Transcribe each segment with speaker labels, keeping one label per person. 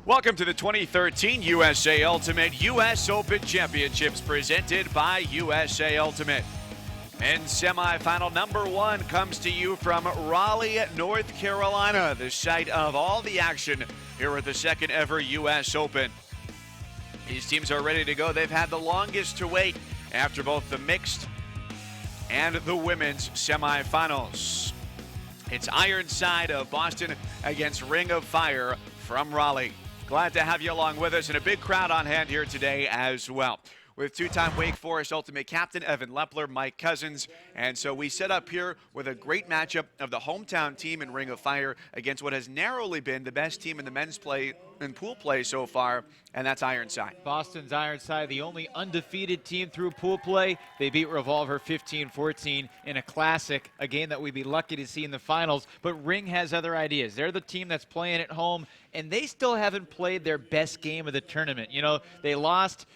Speaker 1: Welcome to the 2013 USA Ultimate US Open Championships presented by USA Ultimate. Men's semifinal number one comes to you from Raleigh, North Carolina, the site of all the action here at the second ever US Open. These teams are ready to go. They've had the longest to wait after both the mixed and the women's semifinals. It's Ironside of Boston against Ring of Fire from Raleigh. Glad to have you along with us, and a big crowd on hand here today as well, with two-time Wake Forest Ultimate captain Evan Lepler, Mike Cousins. And so we set up here with a great matchup of the hometown team in Ring of Fire against what has narrowly been the best team in the men's play and pool play so far, and that's Ironside.
Speaker 2: Boston's Ironside, the only undefeated team through pool play. They beat Revolver 15-14 in a classic, a game that we'd be lucky to see in the finals. But Ring has other ideas. They're the team that's playing at home, and they still haven't played their best game of the tournament. You know, they lost.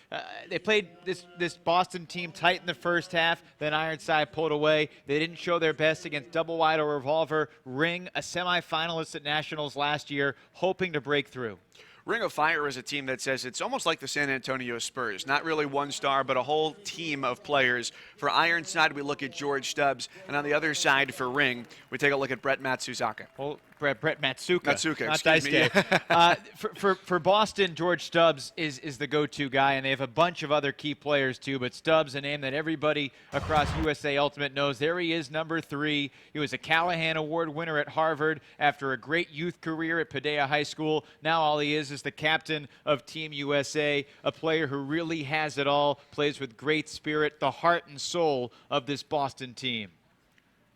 Speaker 2: They played this Boston team tight in the first half, then Ironside pulled away. They didn't show their best against Double Wide or Revolver. Ring, a semifinalist at Nationals last year, hoping to break through.
Speaker 1: Ring of Fire is a team that says it's almost like the San Antonio Spurs. Not really one star, but a whole team of players. For Ironside, we look at George Stubbs, and on the other side for Ring, we take a look at Brett Matsuzaka.
Speaker 2: Well, Brett Matsuka.
Speaker 1: Matsuka,
Speaker 2: not
Speaker 1: excuse me.
Speaker 2: For Boston, George Stubbs is the go-to guy, and they have a bunch of other key players too, but Stubbs, a name that everybody across USA Ultimate knows. There he is, number 3. He was a Callahan Award winner at Harvard after a great youth career at Padilla High School. Now all he is the captain of Team USA, a player who really has it all, plays with great spirit, the heart and soul of this Boston team.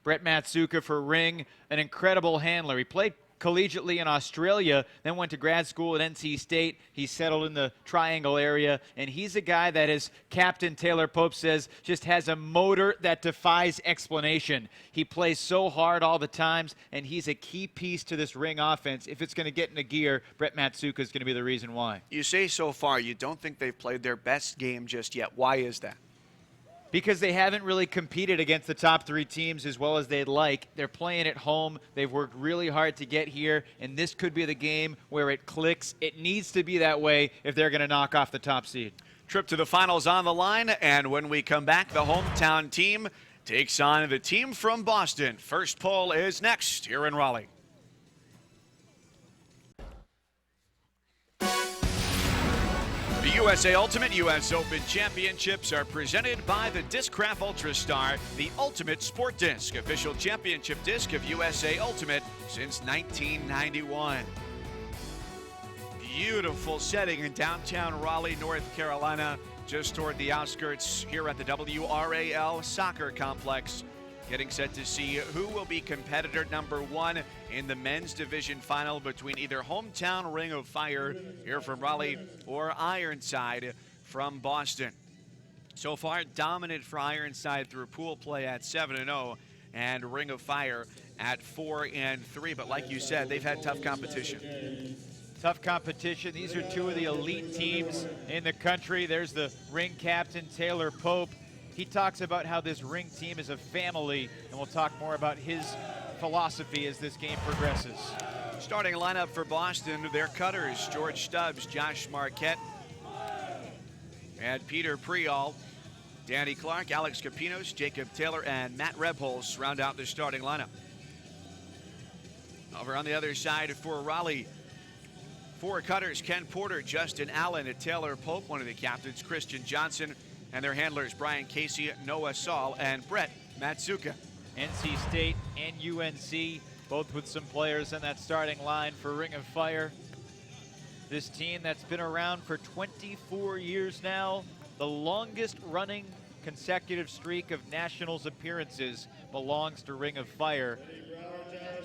Speaker 2: Brett Matsuka for Ring, an incredible handler. He played collegiately in Australia, then went to grad school at NC State. He settled in the Triangle area, and he's a guy that, as Captain Taylor Pope says, just has a motor that defies explanation. He plays so hard all the times, and he's a key piece to this Ring offense. If it's going to get into gear, Brett Matsuka is going to be the reason why.
Speaker 1: You say so far you don't think they've played their best game just yet. Why is that?
Speaker 2: Because they haven't really competed against the top 3 teams as well as they'd like. They're playing at home. They've worked really hard to get here, and this could be the game where it clicks. It needs to be that way if they're going to knock off the top seed.
Speaker 1: Trip to the finals on the line, and when we come back, the hometown team takes on the team from Boston. First poll is next here in Raleigh. The USA Ultimate US Open Championships are presented by the Discraft Ultrastar, the ultimate sport disc, official championship disc of USA Ultimate since 1991. Beautiful setting in downtown Raleigh, North Carolina, just toward the outskirts here at the WRAL Soccer Complex. Getting set to see who will be competitor number 1 in the men's division final between either hometown Ring of Fire here from Raleigh or Ironside from Boston. So far, dominant for Ironside through pool play at 7-0 and Ring of Fire at 4-3. But like you said, they've had tough competition.
Speaker 2: Tough competition. These are 2 of the elite teams in the country. There's the Ring captain, Taylor Pope. He talks about how this Ring team is a family, and we'll talk more about his philosophy as this game progresses.
Speaker 1: Starting lineup for Boston, their cutters, George Stubbs, Josh Marquette, and Peter Priol. Danny Clark, Alex Capinos, Jacob Taylor, and Matt Rebholz round out the starting lineup. Over on the other side for Raleigh, 4 cutters, Ken Porter, Justin Allen, and Taylor Pope, one of the captains, Christian Johnson, and their handlers, Brian Casey, Noah Saul, and Brett Matsuka.
Speaker 2: NC State and UNC, both with some players in that starting line for Ring of Fire. This team that's been around for 24 years now, the longest running consecutive streak of Nationals appearances belongs to Ring of Fire.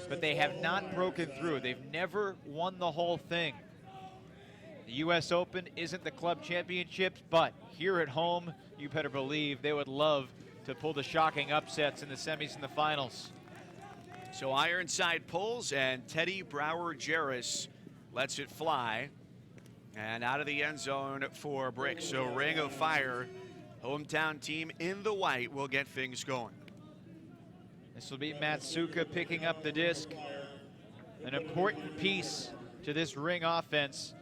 Speaker 2: But they have not broken through. They've never won the whole thing. The U.S. Open isn't the club championships, but here at home, you better believe they would love to pull the shocking upsets in the semis and the finals.
Speaker 1: So Ironside pulls, and Teddy Brower-Jarris lets it fly. And out of the end zone for Brick. So Ring of Fire, hometown team in the white, will get things going.
Speaker 2: This will be Matsuka picking up the disc. An important piece to this Ring offense.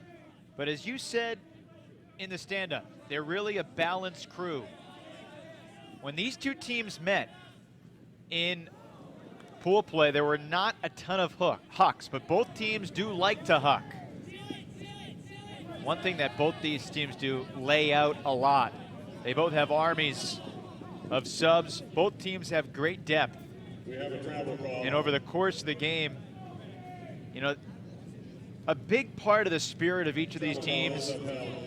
Speaker 2: But as you said in the stand-up, they're really a balanced crew. When these two teams met in pool play, there were not a ton of hucks, but both teams do like to huck. One thing that both these teams do, lay out a lot. They both have armies of subs. Both teams have great depth. And over the course of the game, you know, a big part of the spirit of each of these teams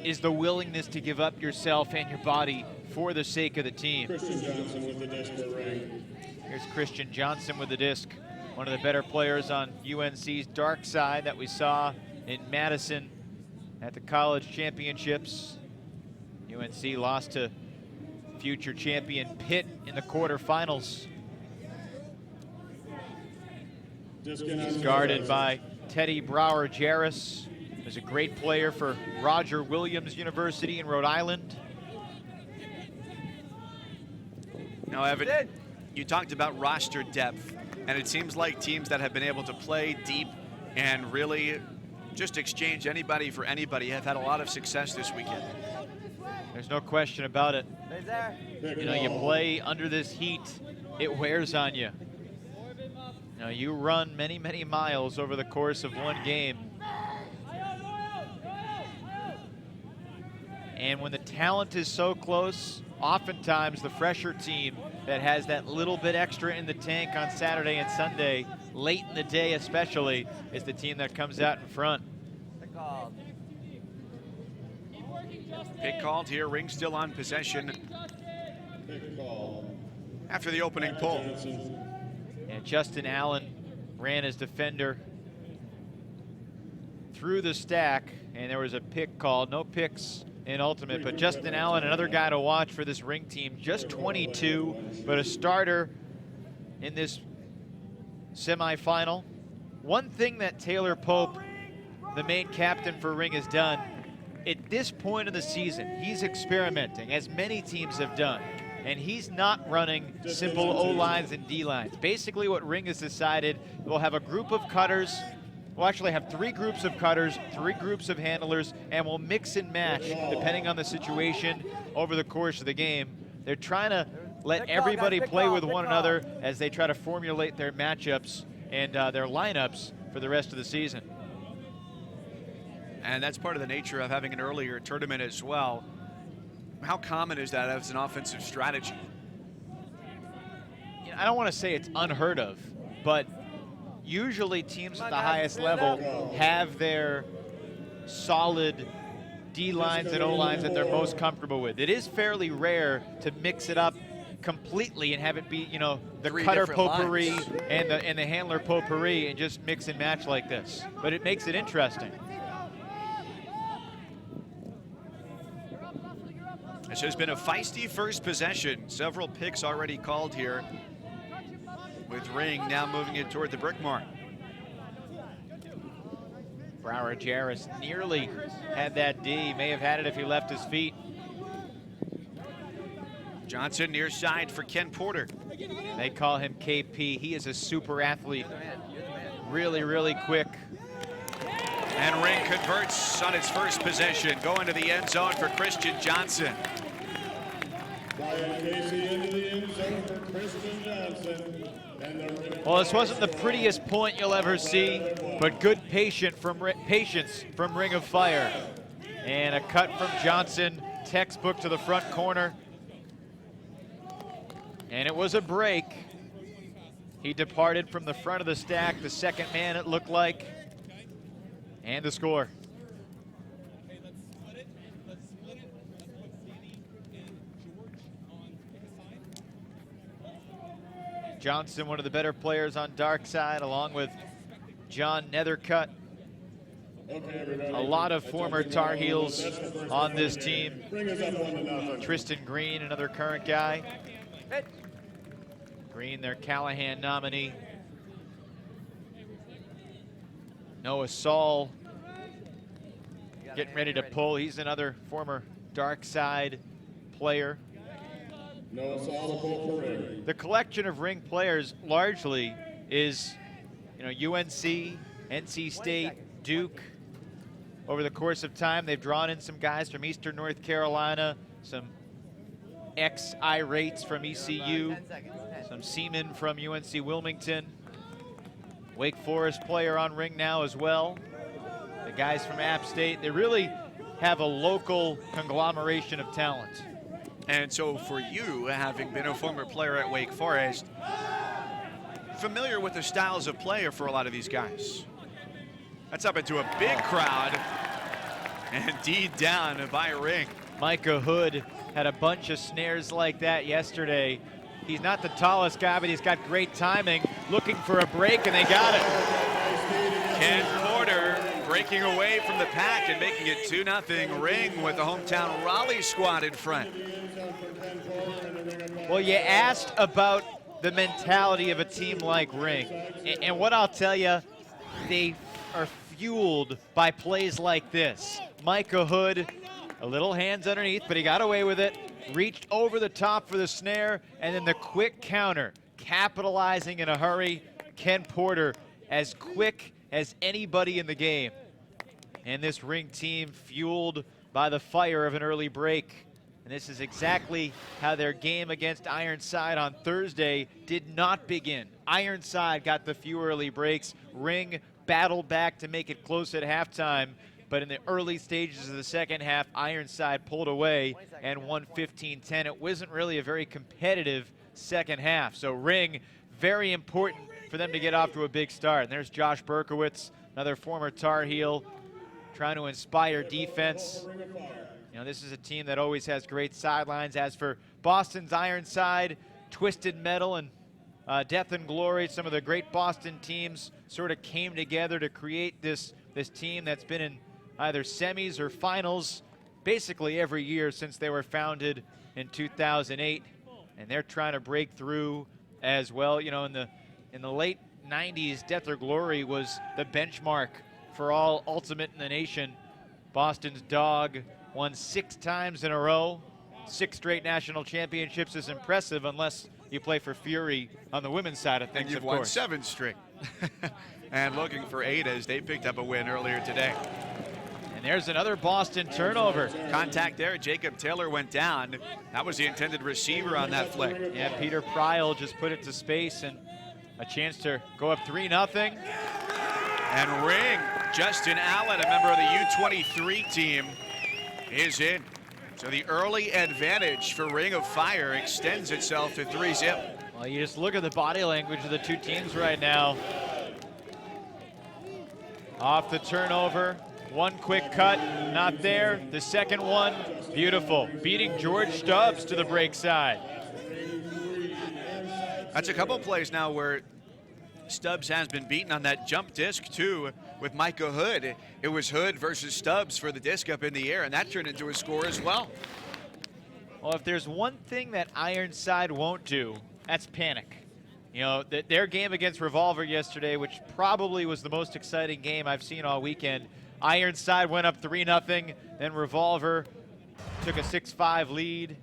Speaker 2: is the willingness to give up yourself and your body for the sake of the team. Here's Christian Johnson with the disc, one of the better players on UNC's dark side that we saw in Madison at the college championships. UNC lost to future champion Pitt in the quarterfinals. He's guarded by Teddy Brower-Jarris, who's a great player for Roger Williams University in Rhode Island.
Speaker 1: Now, Evan, you talked about roster depth, and it seems like teams that have been able to play deep and really just exchange anybody for anybody have had a lot of success this weekend.
Speaker 2: There's no question about it. You know, you play under this heat, it wears on you. You know, you run many, many miles over the course of one game. And when the talent is so close, oftentimes the fresher team that has that little bit extra in the tank on Saturday and Sunday, late in the day especially, is the team that comes out in front.
Speaker 1: Pick called here, Ring still on possession after the opening pull.
Speaker 2: And Justin Allen ran his defender through the stack, and there was a pick called. No picks in ultimate, but Justin Allen, another guy to watch for this Ring team. Just 22, but a starter in this semifinal. One thing that Taylor Pope, the main captain for Ring, has done at this point of the season, he's experimenting, as many teams have done. And he's not running simple O-lines and D-lines. Basically what Ring has decided, we'll have a group of cutters. We'll actually have 3 groups of cutters, 3 groups of handlers, and we'll mix and match depending on the situation over the course of the game. They're trying to let everybody play with one another as they try to formulate their matchups and their lineups for the rest of the season.
Speaker 1: And that's part of the nature of having an earlier tournament as well. How common is that as an offensive strategy?
Speaker 2: You know, I don't want to say it's unheard of, but usually teams at the highest level have their solid D-lines and O-lines that they're most comfortable with. It is fairly rare to mix it up completely and have it be, you know, the cutter potpourri and the handler potpourri and just mix and match like this. But it makes it interesting.
Speaker 1: This has been a feisty first possession. Several picks already called here, with Ring now moving it toward the brick mark.
Speaker 2: Brower-Jarris nearly had that D. May have had it if he left his feet.
Speaker 1: Johnson near side for Ken Porter.
Speaker 2: They call him KP. He is a super athlete. Really, really quick.
Speaker 1: And Ring converts on its first possession, going to the end zone for Christian Johnson.
Speaker 2: Well, this wasn't the prettiest point you'll ever see, but good patience from Ring of Fire. And a cut from Johnson, textbook to the front corner. And it was a break. He departed from the front of the stack, the second man it looked like. And the score. Johnson, one of the better players on dark side, along with John Nethercutt. A lot of former Tar Heels on this team. Tristan Green, another current guy. Green, their Callahan nominee. Noah Saul getting ready to pull. He's another former dark side player. The collection of Ring players largely is, you know, UNC, NC State, Duke, over the course of time, they've drawn in some guys from Eastern North Carolina, some ex-Irates from ECU, some seamen from UNC Wilmington, Wake Forest player on ring now as well, the guys from App State. They really have a local conglomeration of talent.
Speaker 1: And so for you, having been a former player at Wake Forest, familiar with the styles of play for a lot of these guys. That's up into a big crowd and D down by Ring.
Speaker 2: Micah Hood had a bunch of snares like that yesterday. He's not the tallest guy, but he's got great timing. Looking for a break, and they got it.
Speaker 1: Ken Porter breaking away from the pack and making it 2-0 Ring with the hometown Raleigh squad in front.
Speaker 2: Well, you asked about the mentality of a team like Ring, and what I'll tell you, they are fueled by plays like this. Micah Hood, a little hands underneath, but he got away with it, reached over the top for the snare, and then the quick counter, capitalizing in a hurry. Ken Porter, as quick as anybody in the game. And this Ring team fueled by the fire of an early break. And this is exactly how their game against Ironside on Thursday did not begin. Ironside got the few early breaks. Ring battled back to make it close at halftime. But in the early stages of the second half, Ironside pulled away and won 15-10. It wasn't really a very competitive second half. So Ring, very important for them to get off to a big start. And there's Josh Berkowitz, another former Tar Heel, trying to inspire defense. You know, this is a team that always has great sidelines. As for Boston's Ironside, Twisted Metal and Death and Glory, some of the great Boston teams sort of came together to create this team that's been in either semis or finals basically every year since they were founded in 2008, and they're trying to break through as well. You know, in the late 90s, Death or Glory was the benchmark for all Ultimate in the nation. Boston's Dog won 6 times in a row. 6 straight national championships is impressive unless you play for Fury on the women's side of things,
Speaker 1: and you've
Speaker 2: of
Speaker 1: won
Speaker 2: course.
Speaker 1: 7 straight. And looking for 8 as they picked up a win earlier today.
Speaker 2: And there's another Boston turnover.
Speaker 1: Contact there, Jacob Taylor went down. That was the intended receiver on that flick.
Speaker 2: Yeah, Peter Pryl just put it to space, and a chance to go up 3-0.
Speaker 1: And Ring, Justin Allen, a member of the U23 team, is in. So the early advantage for Ring of Fire extends itself to 3-0.
Speaker 2: Well, you just look at the body language of the two teams right now. Off the turnover, one quick cut, not there. The second one, beautiful. Beating George Stubbs to the break side.
Speaker 1: That's a couple plays now where Stubbs has been beaten on that jump disc too with Micah Hood. It was Hood versus Stubbs for the disc up in the air, and that turned into a score as well.
Speaker 2: Well, if there's one thing that Ironside won't do, that's panic. You know, their game against Revolver yesterday, which probably was the most exciting game I've seen all weekend. Ironside went up 3-0, then Revolver took a 6-5 lead,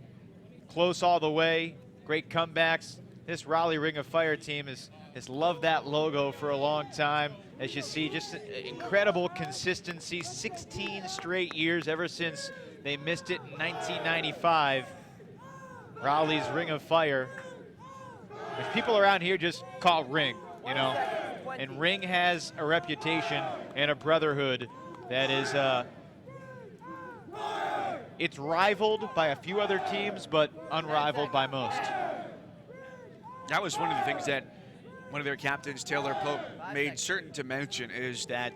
Speaker 2: close all the way, great comebacks. This Raleigh Ring of Fire team has loved that logo for a long time. As you see, just incredible consistency, 16 straight years ever since they missed it in 1995. Raleigh's Ring of Fire, which people around here just call Ring, you know. And Ring has a reputation and a brotherhood that is, it's rivaled by a few other teams, but unrivaled by most.
Speaker 1: That was one of the things that one of their captains, Taylor Pope, made certain to mention, is that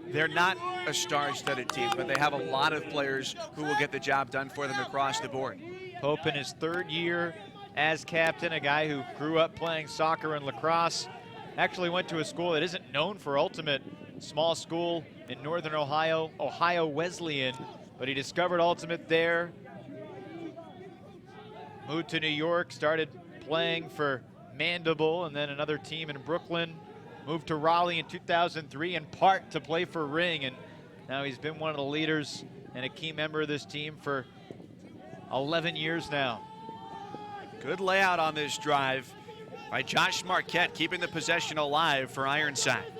Speaker 1: they're not a star-studded team, but they have a lot of players who will get the job done for them across the board.
Speaker 2: Pope in his 3rd year as captain, a guy who grew up playing soccer and lacrosse, actually went to a school that isn't known for Ultimate, small school in northern Ohio, Ohio Wesleyan, but he discovered Ultimate there, moved to New York, started playing for Mandible and then another team in Brooklyn, moved to Raleigh in 2003 in part to play for Ring, and now he's been one of the leaders and a key member of this team for 11 years now.
Speaker 1: Good layout on this drive by Josh Marquette, keeping the possession alive for Ironside.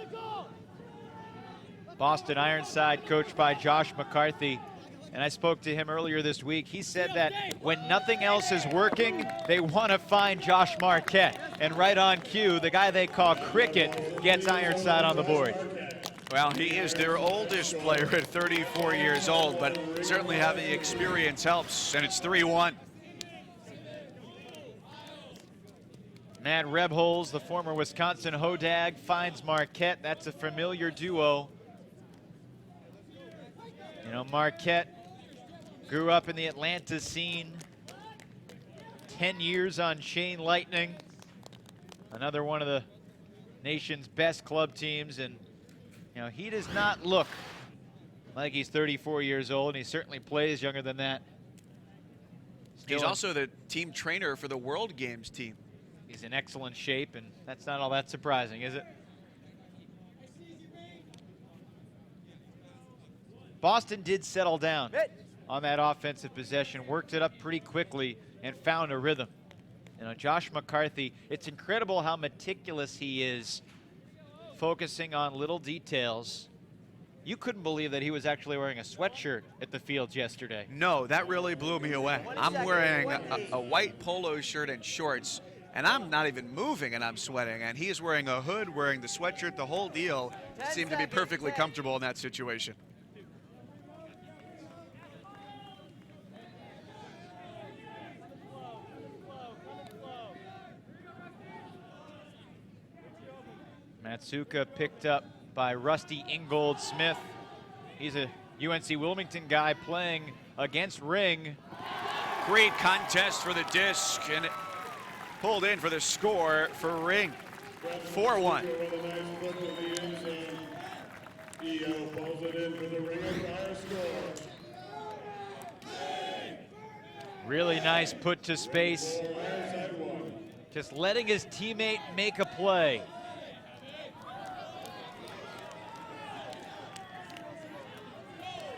Speaker 2: Boston Ironside, coached by Josh McCarthy. And I spoke to him earlier this week. He said that when nothing else is working, they want to find Josh Marquette. And right on cue, the guy they call Cricket gets Ironside on the board.
Speaker 1: Well, he is their oldest player at 34 years old, but certainly having experience helps, and it's 3-1.
Speaker 2: Matt Rebholz, the former Wisconsin Hodag, finds Marquette. That's a familiar duo. You know, Marquette grew up in the Atlanta scene. 10 years on Chain Lightning, another one of the nation's best club teams. And you know, he does not look like he's 34 years old, and he certainly plays younger than that.
Speaker 1: He's also the team trainer for the World Games team.
Speaker 2: He's in excellent shape, and that's not all that surprising, is it? Boston did settle down on that offensive possession, worked it up pretty quickly, and found a rhythm. You know, Josh McCarthy, it's incredible how meticulous he is, focusing on little details. You couldn't believe that he was actually wearing a sweatshirt at the fields yesterday.
Speaker 1: No, that really blew me away. I'm wearing a white polo shirt and shorts, and I'm not even moving, and I'm sweating. And he is wearing a hood, wearing the sweatshirt, the whole deal. Seemed to be perfectly comfortable in that situation.
Speaker 2: Matsuka picked up by Rusty Ingold Smith. He's a UNC Wilmington guy playing against Ring.
Speaker 1: Great contest for the disc, and it pulled in for the score for Ring. 4-1.
Speaker 2: Really nice put to space. Just letting his teammate make a play.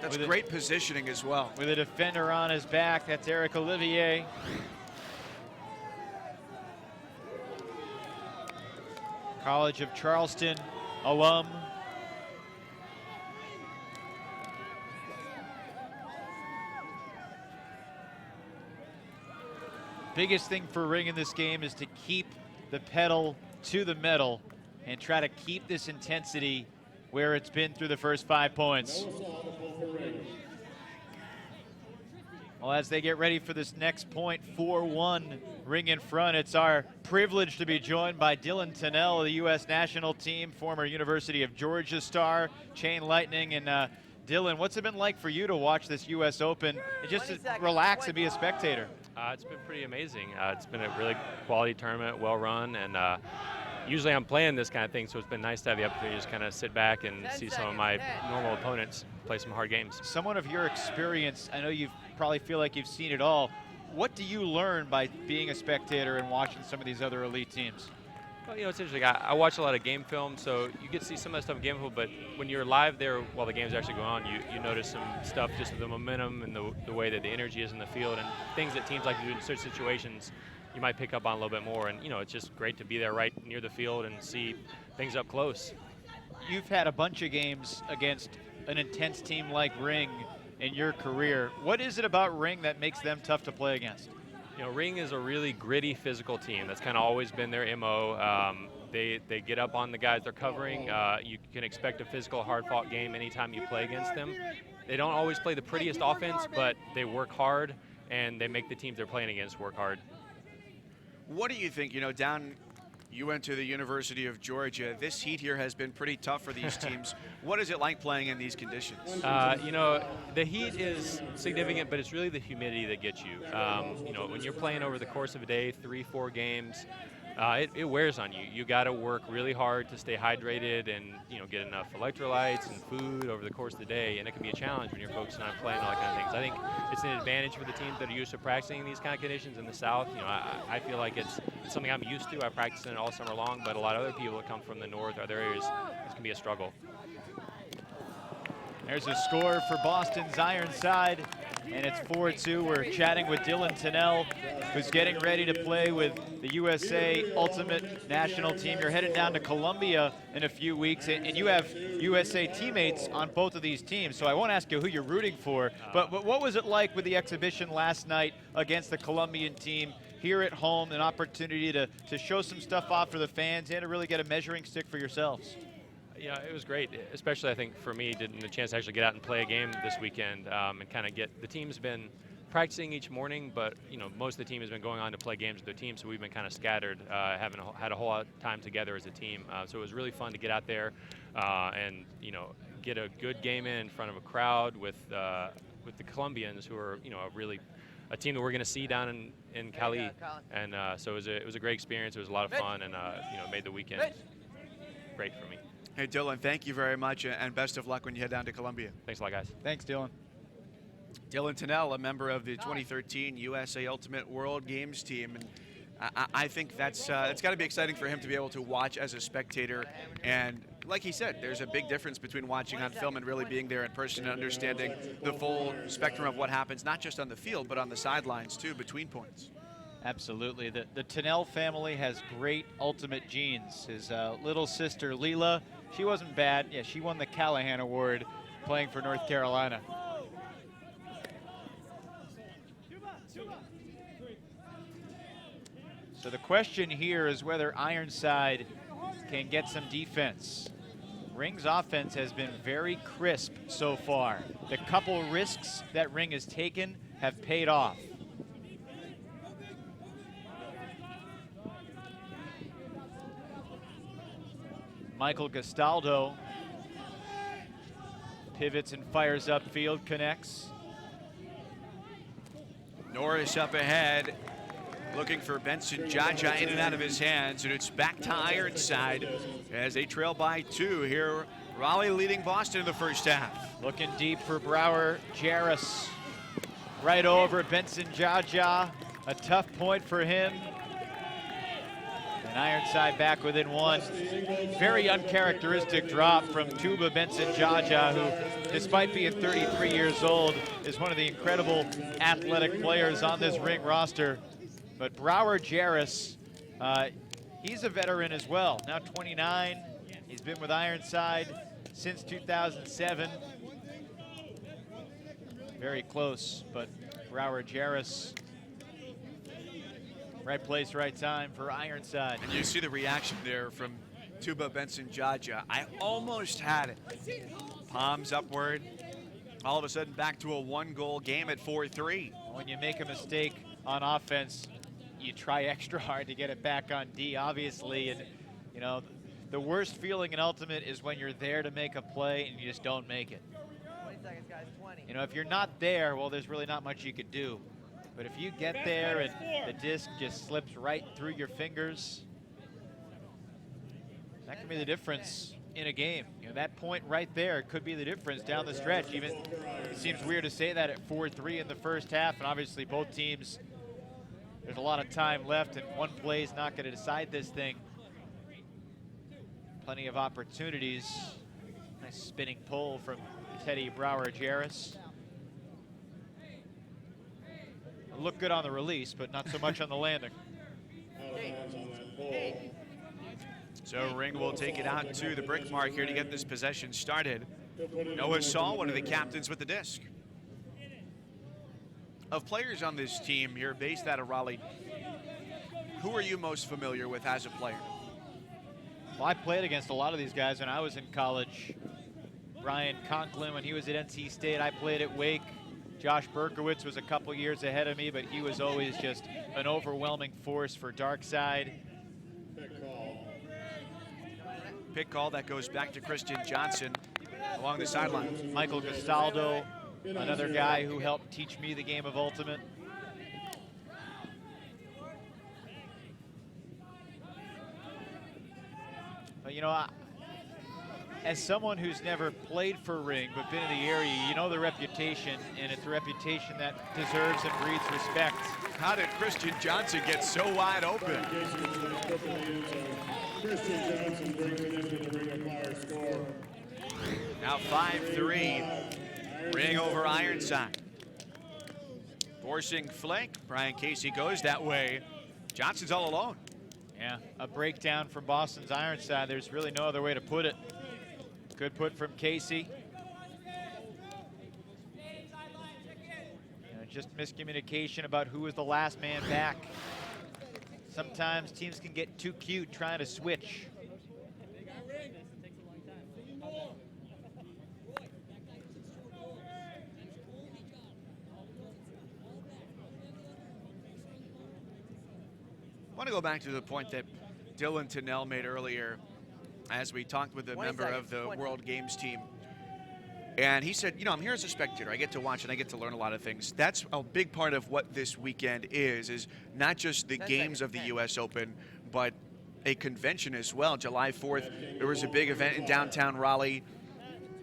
Speaker 1: That's great positioning as well.
Speaker 2: With a defender on his back, that's Eric Olivier. College of Charleston alum. Biggest thing for Ring in this game is to keep the pedal to the metal and try to keep this intensity where it's been through the first 5 points. Well, as they get ready for this next point, 4-1, Ring in front. It's our privilege to be joined by Dylan Tennell, the U.S. national team, former University of Georgia star, Chain Lightning. And Dylan, what's it been like for you to watch this U.S. Open and just to relax and be a spectator?
Speaker 3: It's been pretty amazing. It's been a really quality tournament, well run, and usually I'm playing this kind of thing, so it's been nice to have the opportunity to just kind of sit back and see some of my normal opponents play some hard games.
Speaker 2: Someone of your experience, I know you probably feel like you've seen it all. What do you learn by being a spectator and watching some of these other elite teams?
Speaker 3: Well, you know, it's interesting. I watch a lot of game film, so you get to see some of that stuff in game film, but when you're live there while the game's actually going on, you notice some stuff, just the momentum and the way that the energy is in the field and things that teams like to do in certain situations you might pick up on a little bit more. And, you know, it's just great to be there right near the field and see things up close.
Speaker 2: You've had a bunch of games against an intense team like Ring in your career. What is it about Ring that makes them tough to play against?
Speaker 3: You know, Ring is a really gritty, physical team. That's kind of always been their MO. They get up on the guys they're covering. You can expect a physical, hard-fought game anytime you play against them. They don't always play the prettiest offense, but they work hard, and they make the teams they're playing against work hard.
Speaker 1: What do you think, you know, you went to the University of Georgia. This heat here has been pretty tough for these teams. What is it like playing in these conditions?
Speaker 3: You know, the heat is significant, but it's really the humidity that gets you. You know, when you're playing over the course of a day, 3-4 games, it wears on you. You got to work really hard to stay hydrated and, you know, get enough electrolytes and food over the course of the day, and it can be a challenge when you're focusing on playing all that kind of things. I think it's an advantage for the teams that are used to practicing these kind of conditions in the South. You know, I feel like it's something I'm used to. I practice in it all summer long, but a lot of other people that come from the North or other areas, this can be a struggle.
Speaker 2: There's a score for Boston's Ironside, and it's 4-2. We're chatting with Dylan Tennell, who's getting ready to play with the USA Ultimate National Team. You're headed down to Colombia in a few weeks, and you have USA teammates on both of these teams. So I won't ask you who you're rooting for, but what was it like with the exhibition last night against the Colombian team here at home, an opportunity to show some stuff off for the fans and to really get a measuring stick for yourselves?
Speaker 3: Yeah, it was great, especially I think for me, getting the chance to actually get out and play a game this weekend and kind of get, the team's been practicing each morning, but most of the team has been going on to play games with their team, so we've been kind of scattered, haven't had a whole lot of time together as a team. So it was really fun to get out there and get a good game in front of a crowd with the Colombians, who are really a team that we're going to see down in Cali, and so it was a great experience. It was a lot of fun, and made the weekend great for me.
Speaker 1: Hey, Dylan, thank you very much, and best of luck when you head down to Colombia.
Speaker 3: Thanks a lot, guys.
Speaker 2: Thanks, Dylan.
Speaker 1: Dylan Tennell, a member of the 2013 USA Ultimate World Games team, and I think it's got to be exciting for him to be able to watch as a spectator. And like he said, there's a big difference between watching on film and really being there in person and understanding the full spectrum of what happens, not just on the field, but on the sidelines too, between points.
Speaker 2: Absolutely. The Tennell family has great ultimate genes. His little sister, Leela, she wasn't bad. Yeah, she won the Callahan Award playing for North Carolina. So the question here is whether Ironside can get some defense. Ring's offense has been very crisp so far. The couple risks that Ring has taken have paid off. Michael Gastaldo pivots and fires upfield, connects.
Speaker 1: Norris up ahead, looking for Benson Jaja in and out of his hands, and it's back to Ironside as they trail by 2 here. Raleigh leading Boston in the first half.
Speaker 2: Looking deep for Brower Jarris. Right over Benson Jaja. A tough point for him. And Ironside back within 1. Very uncharacteristic drop from Tuba Benson Jaja, who, despite being 33 years old, is one of the incredible athletic players on this Ring roster. But Brower Jarris, he's a veteran as well, now 29. He's been with Ironside since 2007. Very close, but Brower Jarris, right place, right time for Ironside.
Speaker 1: And you see the reaction there from Tuba Benson Jaja. I almost had it. Palms upward. All of a sudden back to a 1-goal game at 4-3.
Speaker 2: When you make a mistake on offense, you try extra hard to get it back on D, obviously. And, the worst feeling in Ultimate is when you're there to make a play and you just don't make it.
Speaker 4: 20 seconds, guys, 20.
Speaker 2: If you're not there, well, there's really not much you could do. But if you get there and the disc just slips right through your fingers, that can be the difference in a game. That point right there could be the difference down the stretch. Even it seems weird to say that at 4-3 in the first half, and obviously both teams, there's a lot of time left, and one play is not going to decide this thing. Plenty of opportunities. Nice spinning pull from Teddy Brower Jarris. Looked good on the release, but not so much on the landing.
Speaker 1: So Ring will take it out to the brick mark here to get this possession started. Noah Saul, one of the captains with the disc. Of players on this team here based out of Raleigh, who are you most familiar with as a player?
Speaker 2: Well, I played against a lot of these guys when I was in college. Brian Conklin, when he was at NC State, I played at Wake. Josh Berkowitz was a couple years ahead of me, but he was always just an overwhelming force for Darkside.
Speaker 1: Pick call that goes back to Christian Johnson along the sideline.
Speaker 2: Michael Gastaldo, another guy who helped teach me the game of Ultimate. But as someone who's never played for Ring but been in the area, you know the reputation, and it's a reputation that deserves and breeds respect.
Speaker 1: How did Christian Johnson get so wide open?
Speaker 5: Christian Johnson brings it into the Ring of Fire score.
Speaker 1: Now 5-3, Ring over Ironside. Forcing flank, Brian Casey goes that way. Johnson's all alone.
Speaker 2: Yeah, a breakdown from Boston's Ironside. There's really no other way to put it. Good put from Casey. Just miscommunication about who was the last man back. Sometimes teams can get too cute trying to switch.
Speaker 1: I want to go back to the point that Dylan Tennell made earlier as we talked with a
Speaker 4: 20
Speaker 1: member of the World Games team. And he said, you know, I'm here as a spectator. I get to watch and I get to learn a lot of things. That's a big part of what this weekend is not just the games of the U.S. Open, but a convention as well. July 4th, there was a big event in downtown Raleigh.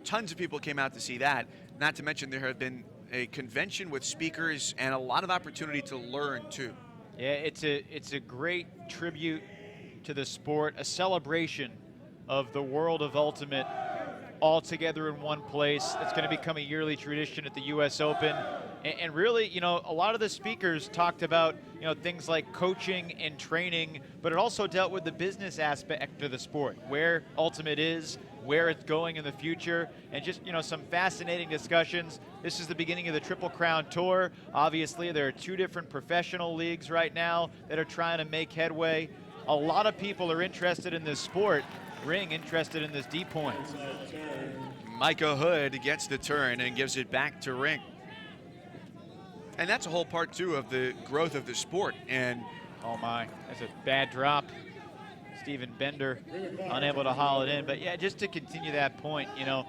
Speaker 1: Tons of people came out to see that. Not to mention there have been a convention with speakers and a lot of opportunity to learn, too.
Speaker 2: Yeah, it's a great tribute to the sport, a celebration of the world of Ultimate all together in one place. It's going to become a yearly tradition at the U.S. Open. And really, you know, a lot of the speakers talked about, you know, things like coaching and training, but it also dealt with the business aspect of the sport, where Ultimate is, where it's going in the future, and just, you know, some fascinating discussions. This is the beginning of the Triple Crown Tour. Obviously, there are 2 different professional leagues right now that are trying to make headway. A lot of people are interested in this sport. Ring interested in this deep point.
Speaker 1: Micah Hood gets the turn and gives it back to Ring. And that's a whole part, too, of the growth of the sport. And
Speaker 2: oh my, that's a bad drop. Steven Bender unable to haul it in. But yeah, just to continue that point, you know,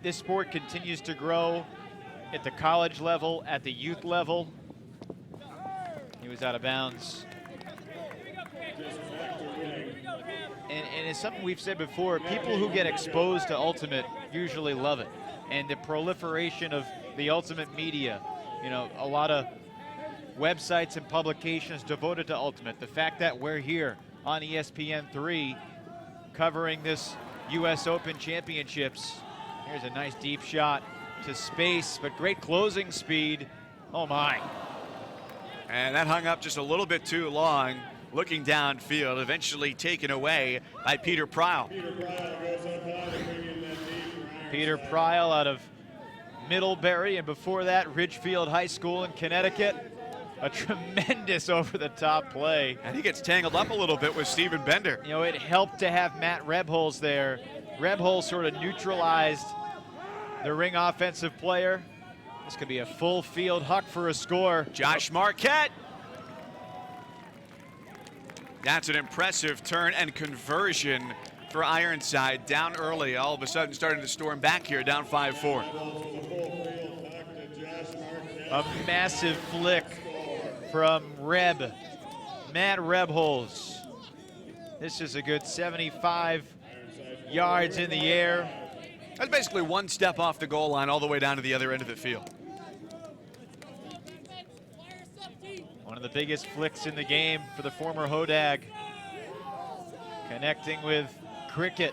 Speaker 2: this sport continues to grow at the college level, at the youth level. He was out of bounds. And it's something we've said before, people who get exposed to Ultimate usually love it. And the proliferation of the Ultimate media, you know, a lot of websites and publications devoted to Ultimate. The fact that we're here on ESPN3 covering this U.S. Open Championships. Here's a nice deep shot to space, but great closing speed. Oh my.
Speaker 1: And that hung up just a little bit too long. Looking downfield, eventually taken away by Peter Pryle.
Speaker 2: Peter Pryle out of Middlebury, and before that, Ridgefield High School in Connecticut. A tremendous over-the-top play.
Speaker 1: And he gets tangled up a little bit with Steven Bender.
Speaker 2: You know, it helped to have Matt Rebholz there. Rebholz sort of neutralized the Ring offensive player. This could be a full field huck for a score.
Speaker 1: Josh Marquette. That's an impressive turn and conversion for Ironside. Down early, all of a sudden starting to storm back here, down 5-4.
Speaker 2: A massive flick from Matt Rebholz. This is a good 75 yards in the air.
Speaker 1: That's basically one step off the goal line all the way down to the other end of the field.
Speaker 2: One of the biggest flicks in the game for the former Hodag. Connecting with Cricket.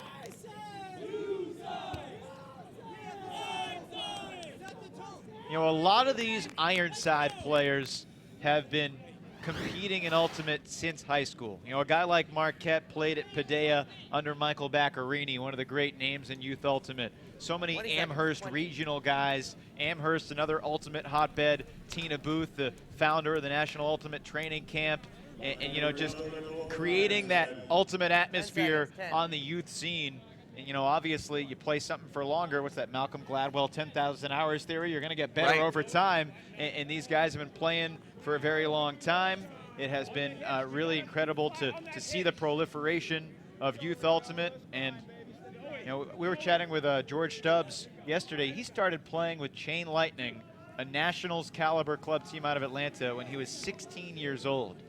Speaker 2: You know, a lot of these Ironside players have been competing in Ultimate since high school. You know, a guy like Marquette played at Padea under Michael Baccarini, one of the great names in Youth Ultimate. So many Amherst regional guys. Amherst, another Ultimate hotbed. Tina Booth, the founder of the National Ultimate Training Camp. And you know, just creating that Ultimate atmosphere on the youth scene. And, you know, obviously you play something for longer. What's that, Malcolm Gladwell 10,000 hours theory? You're going to get better over time. And these guys have been playing for a very long time. It has been really incredible to see the proliferation of Youth Ultimate. And, you know, we were chatting with George Stubbs yesterday. He started playing with Chain Lightning, a Nationals caliber club team out of Atlanta, when he was 16 years old.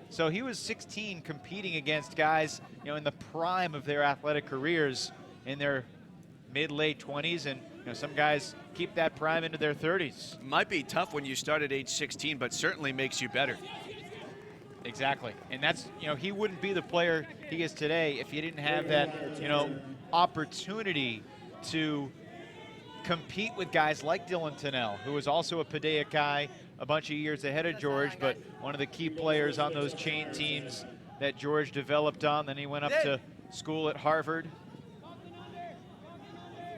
Speaker 2: So he was 16 competing against guys, you know, in the prime of their athletic careers in their mid-late 20s, and you know, some guys keep that prime into their 30s.
Speaker 1: Might be tough when you start at age 16, but certainly makes you better.
Speaker 2: Exactly, and that's, you know, he wouldn't be the player he is today if he didn't have that, you know, opportunity to compete with guys like Dylan Tennell, who was also a Padea guy, a bunch of years ahead of George, but one of the key players on those chain teams that George developed on. Then he went up to school at Harvard.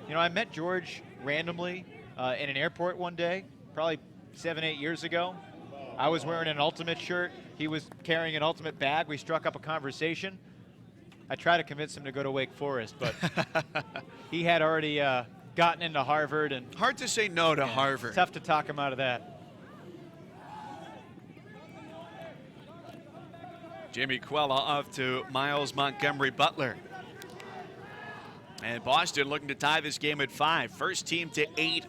Speaker 2: You know, I met George randomly in an airport one day, probably 7-8 years ago. I was wearing an Ultimate shirt. He was carrying an Ultimate bag. We struck up a conversation. I tried to convince him to go to Wake Forest, but he had already gotten into Harvard. And
Speaker 1: hard to say no to Harvard.
Speaker 2: It's tough to talk him out of that.
Speaker 1: Jimmy Quella off to Miles Montgomery Butler. And Boston looking to tie this game at 5. First team to 8.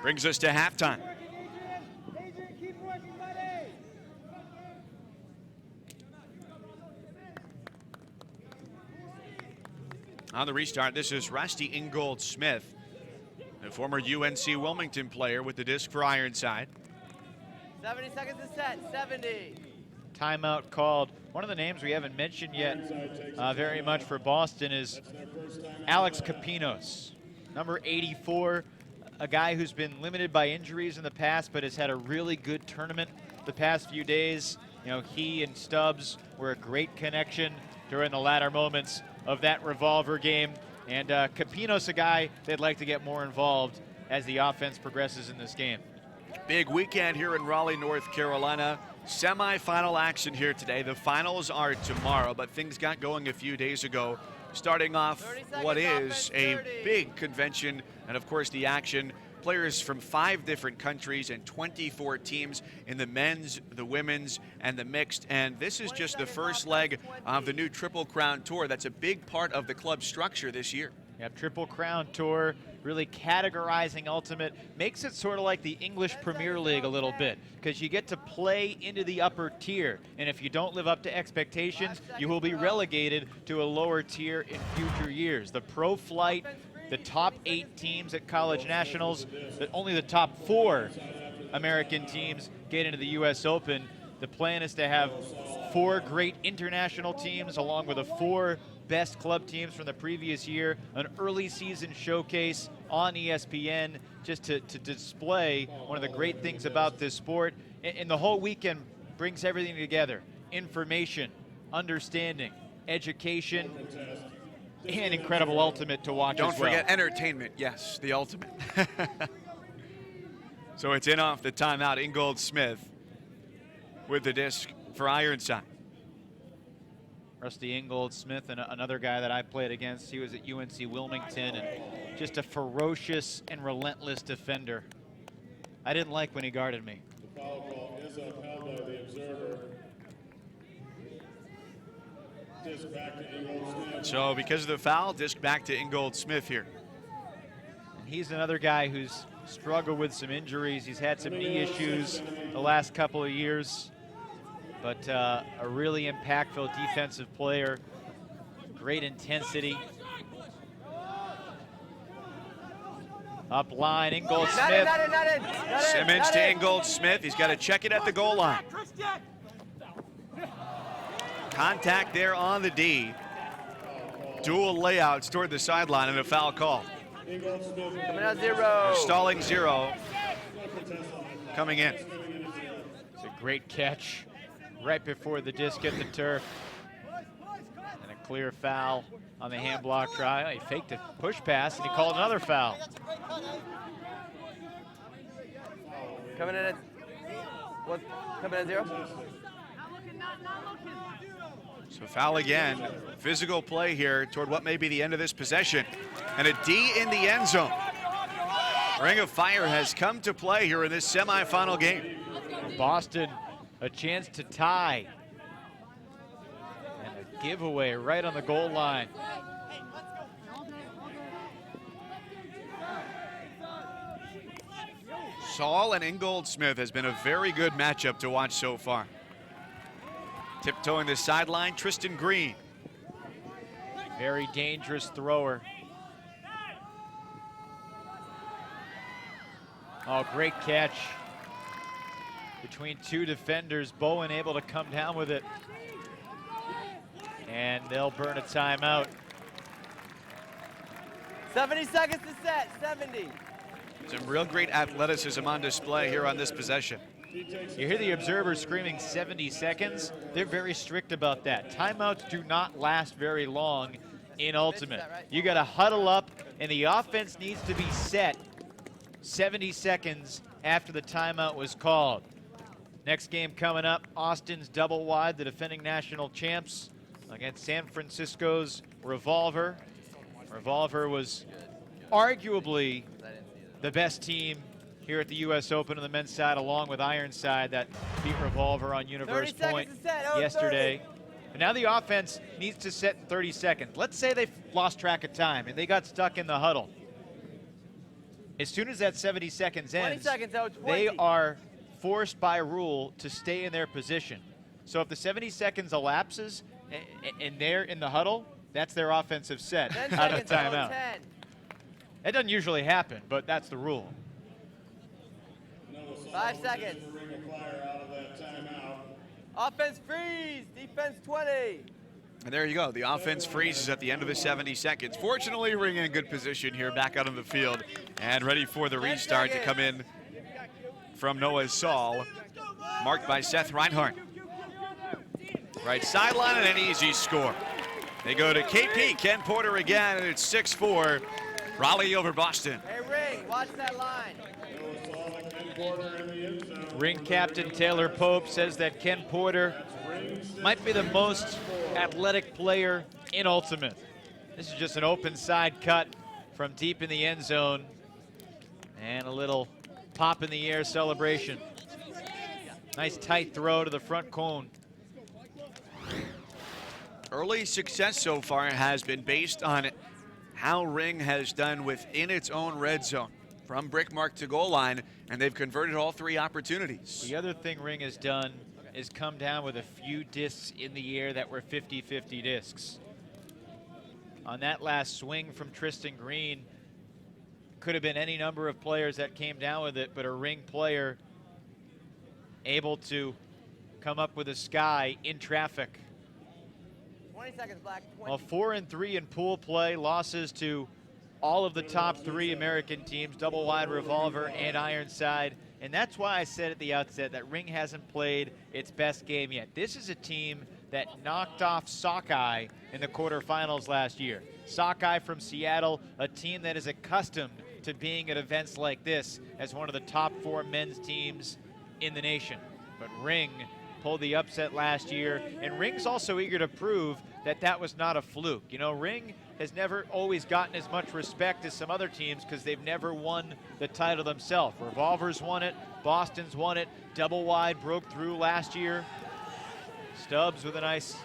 Speaker 1: Brings us to halftime. On the restart, this is Rusty Ingold-Smith, a former UNC Wilmington player with the disc for Ironside.
Speaker 4: 70 seconds to set, 70.
Speaker 2: Timeout called. One of the names we haven't mentioned yet very much for Boston is Alex Capinos, number 84, a guy who's been limited by injuries in the past but has had a really good tournament the past few days. You know, he and Stubbs were a great connection during the latter moments of that revolver game. And Capinos, a guy they'd like to get more involved as the offense progresses in this game.
Speaker 1: Big weekend here in Raleigh, North Carolina. Semi-final action here today. The finals are tomorrow, but things got going a few days ago. Starting off what is a big convention, and of course the action. Players from 5 different countries and 24 teams in the men's, the women's, and the mixed. And this is just the first leg of the new Triple Crown Tour. That's a big part of the club structure this year.
Speaker 2: Yeah, Triple Crown Tour, really categorizing Ultimate, makes it sort of like the English Premier League a little bit, because you get to play into the upper tier, and if you don't live up to expectations, you will be relegated to a lower tier in future years. The pro flight, the top 8 teams at college nationals, only the top 4 American teams get into the U.S. Open. The plan is to have 4 great international teams along with the 4 best club teams from the previous year, an early season showcase on ESPN just to display one of the great things about this sport. And the whole weekend brings everything together: information, understanding, education, and incredible Ultimate to watch.
Speaker 1: Don't forget entertainment. Yes, the Ultimate. So it's in off the timeout. Ingold-Smith with the disc for Ironside.
Speaker 2: Rusty Ingold-Smith, and another guy that I played against. He was at UNC Wilmington, and just a ferocious and relentless defender. I didn't like when he guarded me.
Speaker 5: The foul call is upheld by the observer. Disc back to Ingold-Smith.
Speaker 1: So because of the foul, disc back to Ingold-Smith here.
Speaker 2: And he's another guy who's struggled with some injuries. He's had some knee issues the last couple of years, but a really impactful defensive player, great intensity. Up line, Ingold-Smith.
Speaker 1: Simmons to Ingold-Smith. He's got to check it at the goal line. Contact there on the D. Dual layouts toward the sideline and a foul call.
Speaker 4: Coming out 0.
Speaker 1: Stalling 0. Coming in.
Speaker 2: It's a great catch right before the disc hit the turf. And a clear foul on the hand block try. He faked a push pass and he called another foul.
Speaker 4: Coming in at what? Coming at 0.
Speaker 1: So foul again. Physical play here toward what may be the end of this possession. And a D in the end zone. Ring of Fire has come to play here in this semifinal game.
Speaker 2: Boston, a chance to tie. And a giveaway right on the goal line.
Speaker 1: Saul and Ingold-Smith has been a very good matchup to watch so far. Tiptoeing the sideline, Tristan Green.
Speaker 2: Very dangerous thrower. Oh, great catch between 2 defenders. Bowen able to come down with it. And they'll burn a timeout.
Speaker 4: 70 seconds to set, 70.
Speaker 1: Some real great athleticism on display here on this possession.
Speaker 2: You hear the observers screaming 70 seconds. They're very strict about that. Timeouts do not last very long in Ultimate. You got to huddle up, and the offense needs to be set 70 seconds after the timeout was called. Next game coming up, Austin's double wide, the defending national champs, against San Francisco's Revolver. Revolver was arguably the best team here at the U.S. Open on the men's side, along with Ironside, that beat Revolver on Universe Point yesterday. But now the offense needs to set in 30 seconds. Let's say they've lost track of time and they got stuck in the huddle. As soon as that 70 seconds ends, they are forced by rule to stay in their position. So if the 70 seconds elapses and they're in the huddle, that's their offensive set out of the timeout. That doesn't usually happen, but that's the rule.
Speaker 4: 5 seconds. Offense freeze, defense 20.
Speaker 1: And there you go. The offense freezes at the end of the 70 seconds. Fortunately, Ring in good position here, back out on the field, and ready for the restart to come in from Noah Saul, marked by Seth Reinhardt. Right sideline and an easy score. They go to KP, Ken Porter again, and it's 6-4. Raleigh over Boston.
Speaker 4: Hey, Ring, watch that line.
Speaker 2: Ring captain Taylor Pope says that Ken Porter might be the most athletic player in Ultimate. This is just an open side cut from deep in the end zone. And a little pop in the air celebration. Nice tight throw to the front cone.
Speaker 1: Early success so far has been based on how Ring has done within its own red zone, from brick mark to goal line, and they've converted all 3 opportunities.
Speaker 2: The other thing Ring has done is come down with a few discs in the air that were 50-50 discs. On that last swing from Tristan Green, could have been any number of players that came down with it, but a Ring player able to come up with a sky in traffic.
Speaker 4: 20 seconds, Black. 20.
Speaker 2: Well, 4 and 3 in pool play, losses to all of the top 3 American teams, double wide, Revolver, and Ironside. And that's why I said at the outset that Ring hasn't played its best game yet. This is a team that knocked off Sockeye in the quarterfinals last year. Sockeye from Seattle, a team that is accustomed to being at events like this as one of the top 4 men's teams in the nation. But Ring pulled the upset last year, and Ring's also eager to prove that that was not a fluke. You know, Ring has never always gotten as much respect as some other teams because they've never won the title themselves. Revolver's won it, Boston's won it, double wide broke through last year. Stubbs with a nice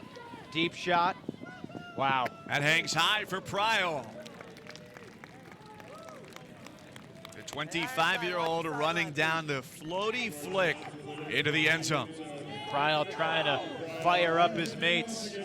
Speaker 2: deep shot. Wow.
Speaker 1: That hangs high for Pryle. The 25-year-old running down the floaty flick into the end zone.
Speaker 2: Pryle trying to fire up his mates.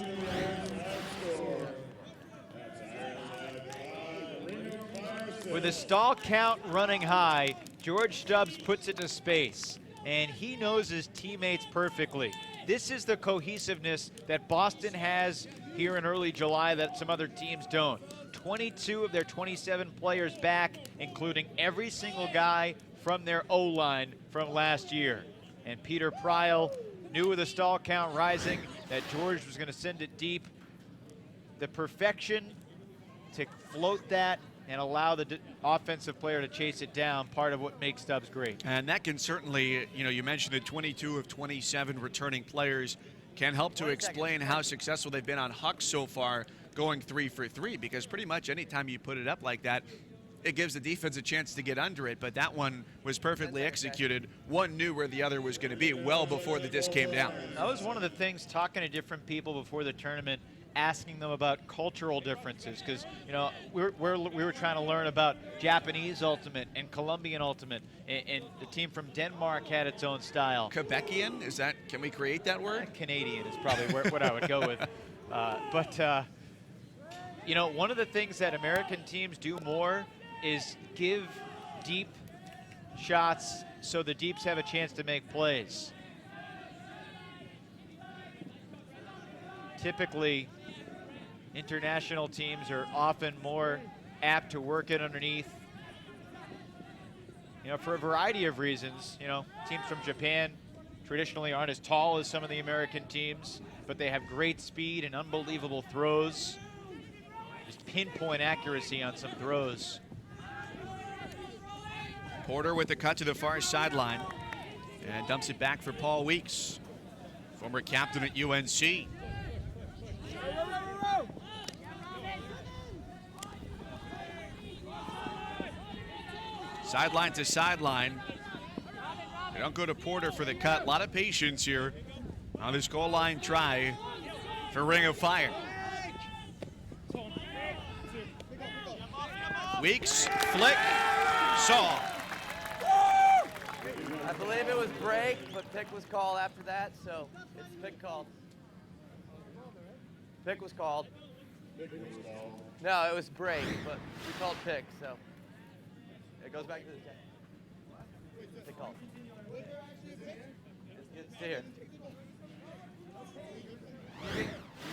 Speaker 2: With a stall count running high, George Stubbs puts it to space, and he knows his teammates perfectly. This is the cohesiveness that Boston has here in early July that some other teams don't. 22 of their 27 players back, including every single guy from their O-line from last year. And Peter Pryle knew with the stall count rising that George was going to send it deep. The perfection to float that and allow the offensive player to chase it down, part of what makes Stubbs great.
Speaker 1: And that can certainly, you know, you mentioned the 22 of 27 returning players can help to explain how successful they've been on Huck so far, going 3 for 3, because pretty much anytime you put it up like that, it gives the defense a chance to get under it, but that one was perfectly executed. One knew where the other was going to be well before the disc came down.
Speaker 2: That was one of the things, talking to different people before the tournament, asking them about cultural differences, because you know we were trying to learn about Japanese Ultimate and Colombian Ultimate, and the team from Denmark had its own style.
Speaker 1: Quebecian, is that? Can we create that word?
Speaker 2: Canadian is probably what I would go with, but you know, one of the things that American teams do more is give deep shots so the deeps have a chance to make plays. Typically, international teams are often more apt to work it underneath for a variety of reasons. Teams from Japan traditionally aren't as tall as some of the American teams, but they have great speed and unbelievable throws. Just pinpoint accuracy on some throws.
Speaker 1: Porter with the cut to the far sideline and dumps it back for Paul Weeks, former captain at UNC. Sideline to sideline. They don't go to Porter for the cut. A lot of patience here on this goal line try for Ring of Fire. Weeks, flick, Saul.
Speaker 4: I believe it was break, but pick was called after that, so it's pick called. Pick was called. No, it was break, but we called pick, so it goes back to the pick called. Stay here. You can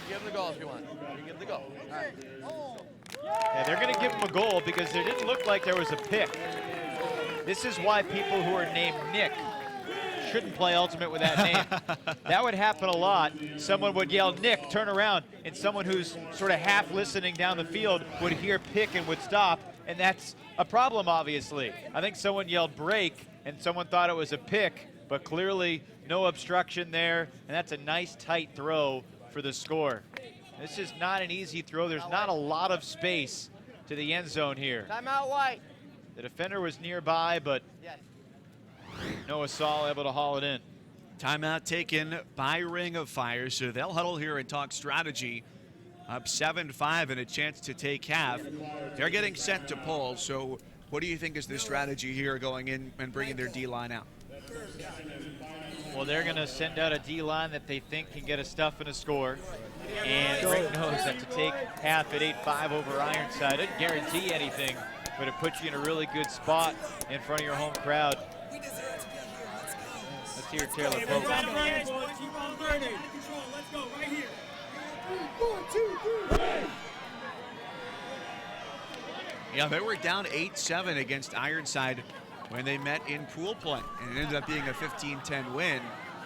Speaker 4: give him the goal if you want. You can give him the goal. All right.
Speaker 2: Yeah, they're going to give him a goal because there didn't look like there was a pick. This is why people who are named Nick shouldn't play Ultimate with that name. That would happen a lot. Someone would yell, Nick, turn around, and someone who's sort of half listening down the field would hear pick and would stop, and that's a problem, obviously. I think someone yelled break, and someone thought it was a pick, but clearly no obstruction there, and that's a nice tight throw for the score. This is not an easy throw. There's not a lot of space to the end zone here.
Speaker 4: Timeout, White.
Speaker 2: The defender was nearby, but Noah Saul able to haul it in.
Speaker 1: Timeout taken by Ring of Fire, so they'll huddle here and talk strategy. Up 7-5 and a chance to take half. They're getting set to pull, so what do you think is the strategy here going in and bringing their D-line out?
Speaker 2: Well, they're going to send out a D-line that they think can get a stuff and a score. And Rick knows that to take half at 8-5 over Ironside doesn't guarantee anything, but it puts you in a really good spot in front of your home crowd. Let's hear Taylor Pope.
Speaker 1: Yeah, they were down 8-7 against Ironside when they met in pool play, and it ended up being a 15-10 win.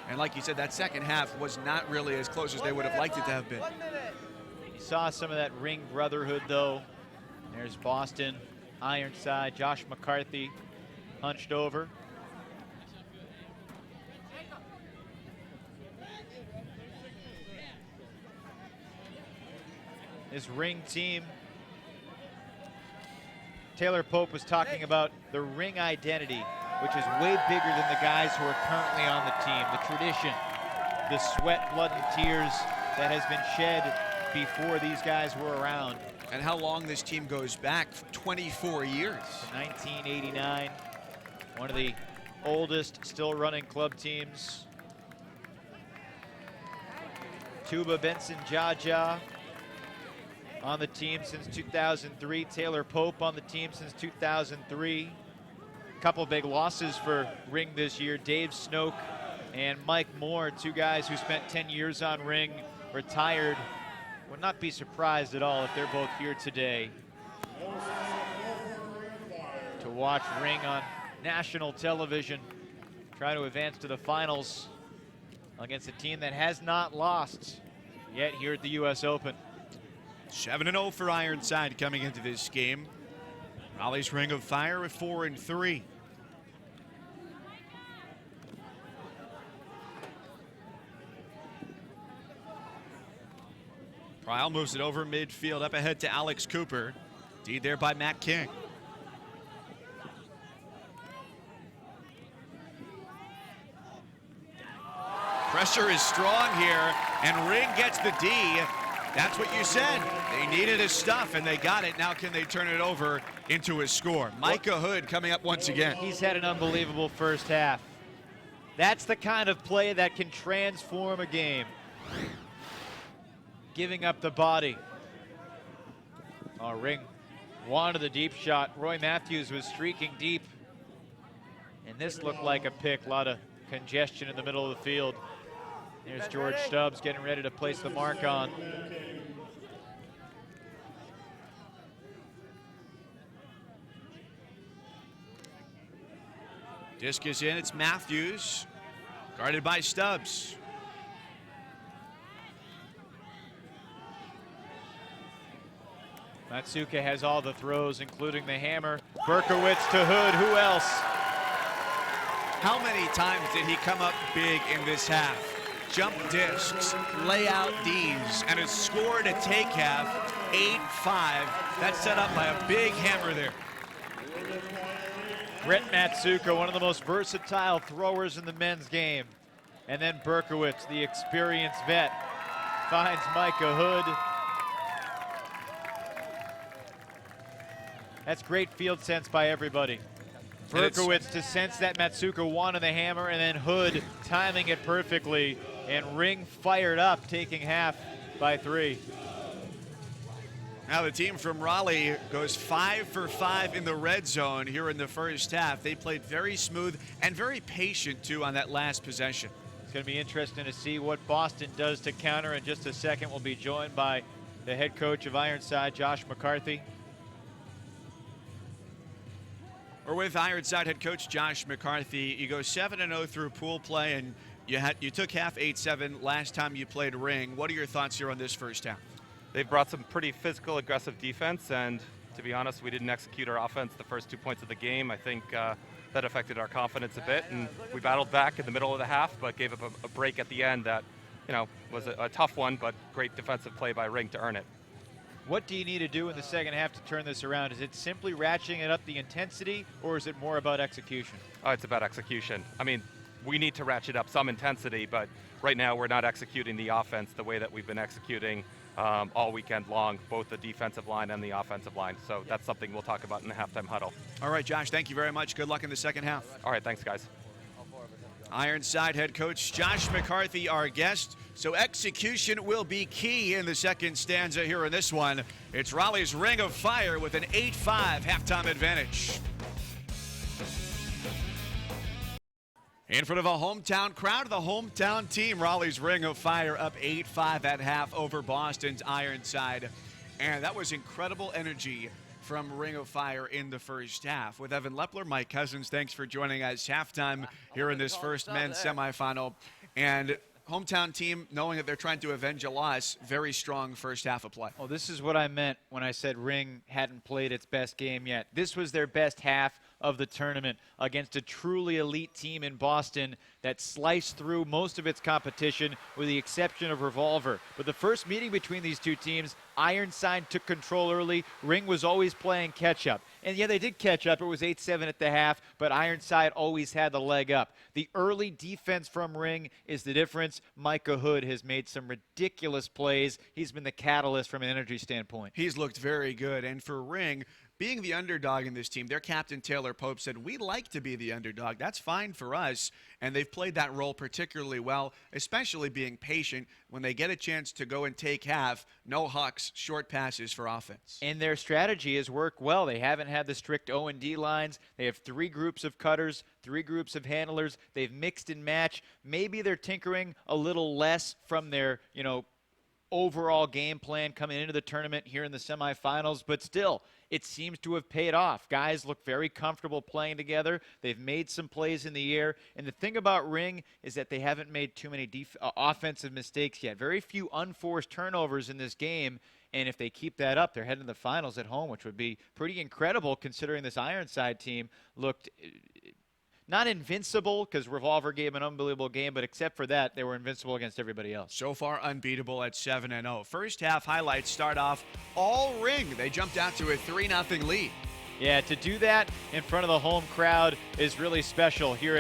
Speaker 1: And like you said, that second half was not really as close as they would have liked it to have been.
Speaker 2: You saw some of that ring brotherhood, though. There's Boston, Ironside, Josh McCarthy hunched over. This ring team, Taylor Pope was talking about the ring identity, which is way bigger than the guys who are currently on the team. The tradition, the sweat, blood, and tears that has been shed before these guys were around.
Speaker 1: And how long this team goes back, 24 years.
Speaker 2: 1989, one of the oldest still running club teams. Tuba Benson Jaja on the team since 2003. Taylor Pope on the team since 2003. A couple big losses for Ring this year. Dave Snoke and Mike Moore, two guys who spent 10 years on Ring, retired. Would not be surprised at all if they're both here today to watch Ring on national television, try to advance to the finals against a team that has not lost yet here at the U.S. Open.
Speaker 1: 7-0 for Ironside coming into this game. Raleigh's Ring of Fire at 4-3. Pryle moves it over midfield, up ahead to Alex Cooper. D there by Matt King. Pressure is strong here, and Ring gets the D. That's what you said. They needed his stuff, and they got it. Now can they turn it over into a score? Micah Hood coming up once again.
Speaker 2: He's had an unbelievable first half. That's the kind of play that can transform a game. Giving up the body. Oh, Ring wanted the deep shot. Roy Matthews was streaking deep. And this looked like a pick. A lot of congestion in the middle of the field. There's George Stubbs getting ready to place the mark on.
Speaker 1: Disc is in. It's Matthews, guarded by Stubbs.
Speaker 2: Matsuka has all the throws, including the hammer. Berkowitz to Hood. Who else?
Speaker 1: How many times did he come up big in this half? Jump discs, lay out Ds, and a score to take half, 8-5. That's set up by a big hammer there.
Speaker 2: Brett Matsuka, one of the most versatile throwers in the men's game. And then Berkowitz, the experienced vet, finds Micah Hood. That's great field sense by everybody. Berkowitz to sense that Matsuka wanted the hammer, and then Hood timing it perfectly, and Ring fired up, taking half by 3.
Speaker 1: Now the team from Raleigh goes 5 for 5 in the red zone here in the first half. They played very smooth and very patient, too, on that last possession.
Speaker 2: It's going to be interesting to see what Boston does to counter. In just a second, we'll be joined by the head coach of Ironside, Josh McCarthy.
Speaker 1: We're with Ironside head coach Josh McCarthy. You go 7-0 through pool play, and you took half 8-7 last time you played Ring. What are your thoughts here on this first half?
Speaker 6: They've brought some pretty physical, aggressive defense, and to be honest, we didn't execute our offense the first 2 points of the game. I think that affected our confidence a bit, and we battled back in the middle of the half, but gave up a break at the end that, was a tough one, but great defensive play by Ring to earn it.
Speaker 2: What do you need to do in the second half to turn this around? Is it simply ratcheting up the intensity, or is it more about execution?
Speaker 6: Oh, it's about execution. I mean, we need to ratchet up some intensity, but right now we're not executing the offense the way that we've been executing all weekend long, both the defensive line and the offensive line. So that's something we'll talk about in the halftime huddle.
Speaker 1: All right, Josh, thank you very much. Good luck in the second half.
Speaker 6: All right, thanks, guys.
Speaker 1: Ironside head coach Josh McCarthy, our guest. So execution will be key in the second stanza here in this one. It's Raleigh's Ring of Fire with an 8-5 halftime advantage. In front of a hometown crowd, the hometown team, Raleigh's Ring of Fire up 8-5 at half over Boston's Ironside. And that was incredible energy from Ring of Fire in the first half. With Evan Lepler, Mike Cousins, thanks for joining us halftime here in this first men's semifinal. And hometown team, knowing that they're trying to avenge a loss, very strong first half of play.
Speaker 2: Well, this is what I meant when I said Ring hadn't played its best game yet. This was their best half of the tournament against a truly elite team in Boston that sliced through most of its competition with the exception of Revolver. But the first meeting between these two teams, Ironside took control early. Ring was always playing catch-up. And yeah, they did catch up. It was 8-7 at the half, but Ironside always had the leg up. The early defense from Ring is the difference. Micah Hood has made some ridiculous plays. He's been the catalyst from an energy standpoint.
Speaker 1: He's looked very good. And for Ring, being the underdog in this team, their captain Taylor Pope said, "We like to be the underdog. That's fine for us." And they've played that role particularly well, especially being patient when they get a chance to go and take half. No hucks, short passes for offense.
Speaker 2: And their strategy has worked well. They haven't had the strict O&D lines. They have 3 groups of cutters, 3 groups of handlers. They've mixed and matched. Maybe they're tinkering a little less from their, overall game plan coming into the tournament here in the semifinals, but still, it seems to have paid off. Guys look very comfortable playing together. They've made some plays in the air, and the thing about Ring is that they haven't made too many offensive mistakes yet. Very few unforced turnovers in this game, and if they keep that up, they're heading to the finals at home, which would be pretty incredible considering this Ironside team looked not invincible, because Revolver gave an unbelievable game, but except for that, they were invincible against everybody else.
Speaker 1: So far unbeatable at 7-0. First half highlights start off all Ring. They jumped out to a 3-0 lead.
Speaker 2: Yeah, to do that in front of the home crowd is really special here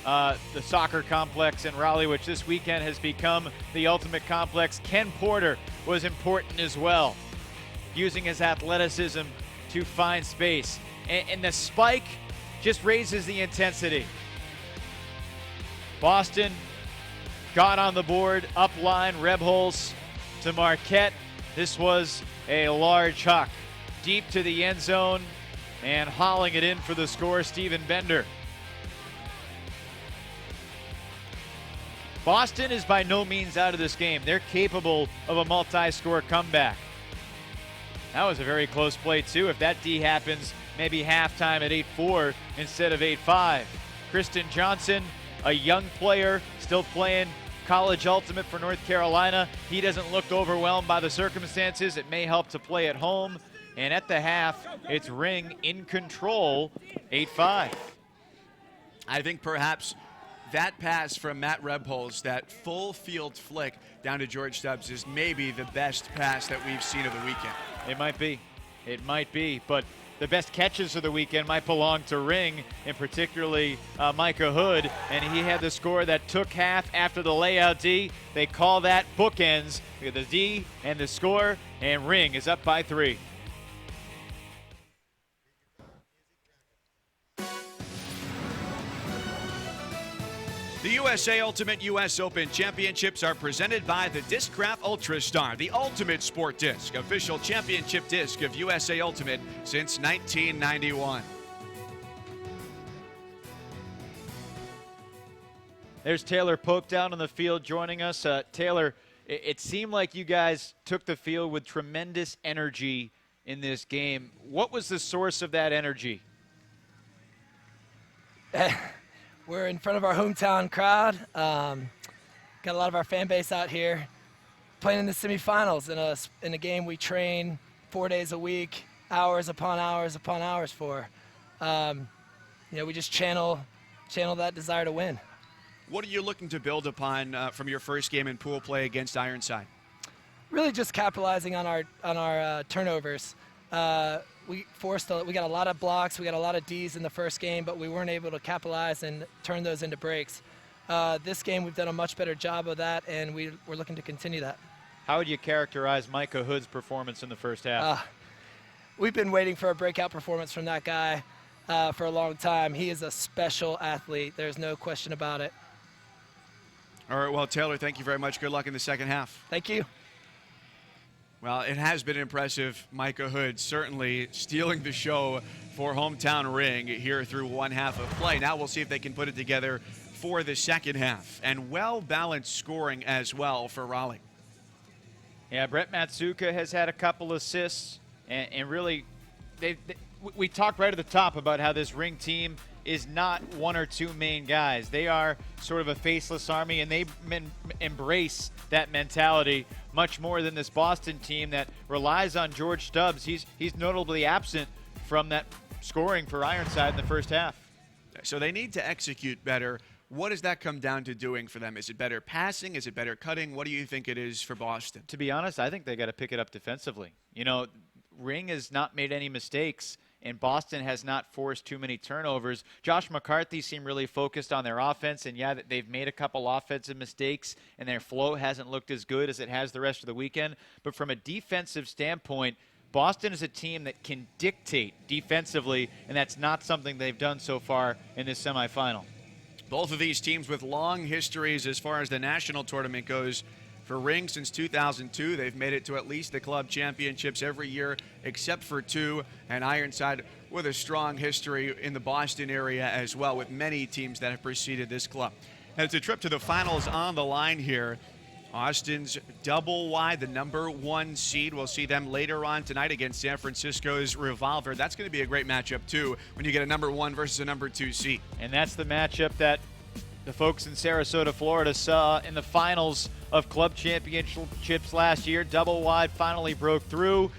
Speaker 2: at the soccer complex in Raleigh, which this weekend has become the ultimate complex. Ken Porter was important as well, using his athleticism to find space. And the spike just raises the intensity. Boston got on the board, up line, Rebholes to Marquette. This was a large huck deep to the end zone and hauling it in for the score, Steven Bender. Boston is by no means out of this game. They're capable of a multi-score comeback. That was a very close play too. If that D happens, maybe halftime at 8-4 instead of 8-5. Kristen Johnson, a young player, still playing college ultimate for North Carolina. He doesn't look overwhelmed by the circumstances. It may help to play at home. And at the half, it's Ring in control, 8-5.
Speaker 1: I think perhaps that pass from Matt Rebholz, that full field flick down to George Stubbs, is maybe the best pass that we've seen of the weekend.
Speaker 2: It might be. It might be. But the best catches of the weekend might belong to Ring, and particularly Micah Hood. And he had the score that took half after the layout D. They call that bookends. We have the D and the score, and Ring is up by 3.
Speaker 1: The USA Ultimate US Open Championships are presented by the Discraft Ultrastar, the ultimate sport disc, official championship disc of USA Ultimate since 1991.
Speaker 2: There's Taylor Pope down on the field joining us. Taylor, it seemed like you guys took the field with tremendous energy in this game. What was the source of that energy?
Speaker 7: We're in front of our hometown crowd. Got a lot of our fan base out here playing in the semifinals in a game we train 4 days a week, hours upon hours upon hours for. We just channel that desire to win.
Speaker 1: What are you looking to build upon from your first game in pool play against Ironside?
Speaker 7: Really just capitalizing on our turnovers. We got a lot of blocks, we got a lot of Ds in the first game, but we weren't able to capitalize and turn those into breaks. This game we've done a much better job of that, and we're looking to continue that.
Speaker 2: How would you characterize Micah Hood's performance in the first half?
Speaker 7: We've been waiting for a breakout performance from that guy for a long time. He is a special athlete. There's no question about it.
Speaker 1: All right, well, Taylor, thank you very much. Good luck in the second half.
Speaker 7: Thank you.
Speaker 1: Well, it has been impressive. Micah Hood certainly stealing the show for hometown Ring here through one half of play. Now we'll see if they can put it together for the second half. And well-balanced scoring as well for Raleigh.
Speaker 2: Yeah, Brett Matsuka has had a couple assists, and really, we talked right at the top about how this Ring team is not one or two main guys. They are sort of a faceless army, and they embrace that mentality much more than this Boston team that relies on George Stubbs. He's notably absent from that scoring for Ironside in the first half.
Speaker 1: So they need to execute better. What does that come down to doing for them? Is it better passing? Is it better cutting? What do you think it is for Boston?
Speaker 2: To be honest, I think they got to pick it up defensively. You know, Ring has not made any mistakes, and Boston has not forced too many turnovers. Josh McCarthy seemed really focused on their offense, and yeah, they've made a couple offensive mistakes, and their flow hasn't looked as good as it has the rest of the weekend. But from a defensive standpoint, Boston is a team that can dictate defensively, and that's not something they've done so far in this semifinal.
Speaker 1: Both of these teams with long histories as far as the national tournament goes. For Ring, since 2002, they've made it to at least the club championships every year except for 2. And Ironside with a strong history in the Boston area as well, with many teams that have preceded this club. And it's a trip to the finals on the line here. Austin's double wide, the #1 seed. We'll see them later on tonight against San Francisco's Revolver. That's going to be a great matchup, too, when you get a #1 versus a #2 seed.
Speaker 2: And that's the matchup that the folks in Sarasota, Florida saw in the finals of club championships last year. Double wide finally broke through.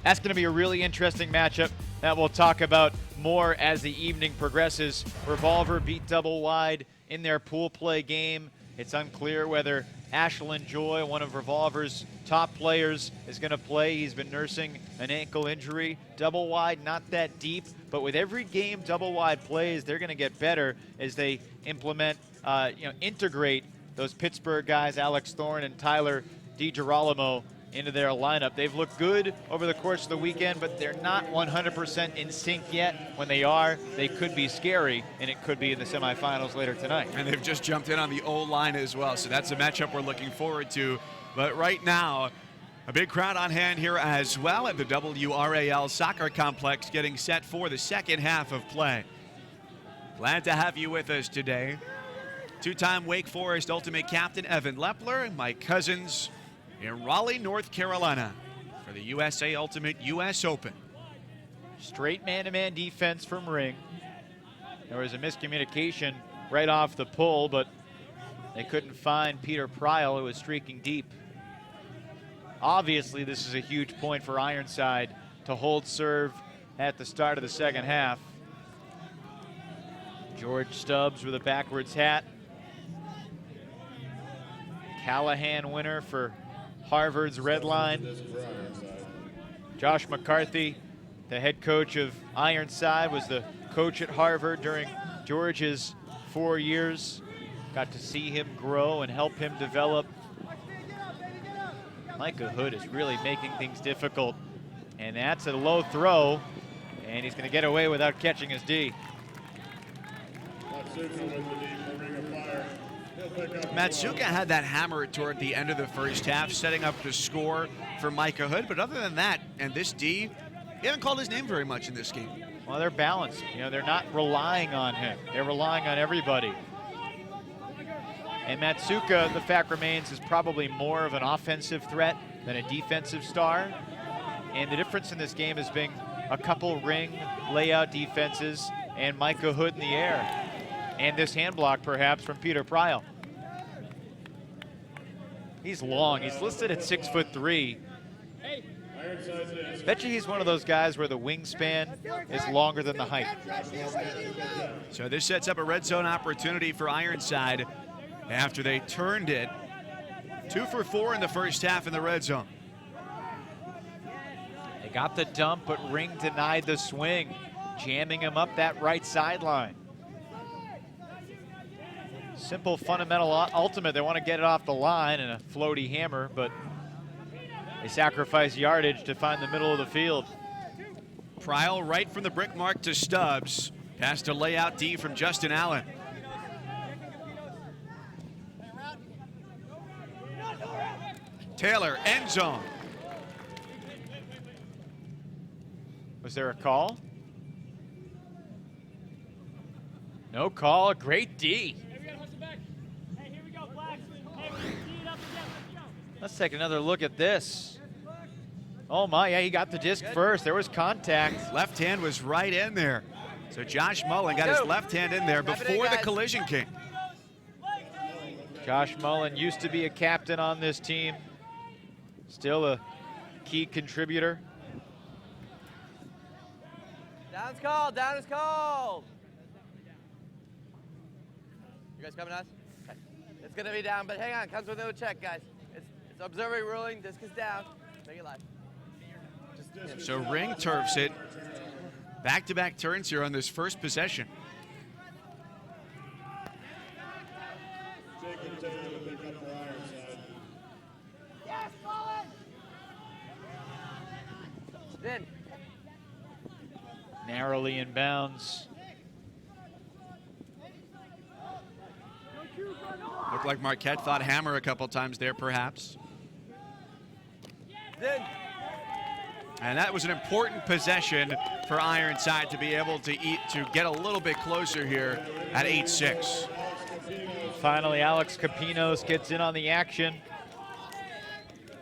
Speaker 2: That's going to be a really interesting matchup that we'll talk about more as the evening progresses. Revolver beat double wide in their pool play game. It's unclear whether Ashlyn Joy, one of Revolver's top players, is going to play. He's been nursing an ankle injury. Double wide, not that deep, but with every game double wide plays, they're going to get better as they implement, integrate those Pittsburgh guys, Alex Thorne and Tyler DiGirolamo, into their lineup. They've looked good over the course of the weekend, but they're not 100% in sync yet. When they are, they could be scary, and it could be in the semifinals later tonight.
Speaker 1: And they've just jumped in on the O-line as well, so that's a matchup we're looking forward to. But right now, a big crowd on hand here as well at the WRAL Soccer Complex, getting set for the second half of play. Glad to have you with us today. Two-time Wake Forest Ultimate Captain Evan Lepler and my cousins in Raleigh, North Carolina for the USA Ultimate US Open.
Speaker 2: Straight man-to-man defense from Ring. There was a miscommunication right off the pull, but they couldn't find Peter Pryal, who was streaking deep. Obviously, this is a huge point for Ironside to hold serve at the start of the second half. George Stubbs with a backwards hat. Callahan winner for Harvard's red line. Josh McCarthy, the head coach of Ironside, was the coach at Harvard during George's 4 years. Got to see him grow and help him develop. Micah Hood is really making things difficult. And that's a low throw, and he's going to get away without catching his D.
Speaker 1: Matsuka had that hammer toward the end of the first half, setting up the score for Micah Hood. But other than that, and this D, he hasn't called his name very much in this game.
Speaker 2: Well, they're balanced. You know, they're not relying on him. They're relying on everybody. And Matsuka, the fact remains, is probably more of an offensive threat than a defensive star. And the difference in this game has been a couple ring layout defenses and Micah Hood in the air. And this hand block, perhaps, from Peter Pryal. He's long. He's listed at 6'3". Bet you he's one of those guys where the wingspan is longer than the height.
Speaker 1: So this sets up a red zone opportunity for Ironside after they turned it 2 for 4 in the first half in the red zone.
Speaker 2: They got the dump, but Ring denied the swing, jamming him up that right sideline. Simple, fundamental, ultimate. They want to get it off the line and a floaty hammer, but they sacrifice yardage to find the middle of the field.
Speaker 1: Pryal right from the brick mark to Stubbs. Pass to layout D from Justin Allen. Taylor, end zone.
Speaker 2: Was there a call? No call, a great D. Let's take another look at this. Oh my, yeah, he got the disc first. There was contact.
Speaker 1: Left hand was right in there. So Josh Mullen got his left hand in there before the collision came.
Speaker 2: Josh Mullen used to be a captain on this team. Still a key contributor.
Speaker 4: Down is called, down is called. You guys coming, us? Okay. It's gonna be down, but hang on, comes with no check, guys. It's observing ruling, disc is down. Make it live.
Speaker 1: So Ring turfs it. Back-to-back turns here on this first possession.
Speaker 4: In.
Speaker 2: Narrowly in bounds.
Speaker 1: Looked like Marquette thought hammer a couple times there, perhaps.
Speaker 4: In.
Speaker 1: And that was an important possession for Ironside to be able to get a little bit closer here at 8-6.
Speaker 2: Finally, Alex Capinos gets in on the action.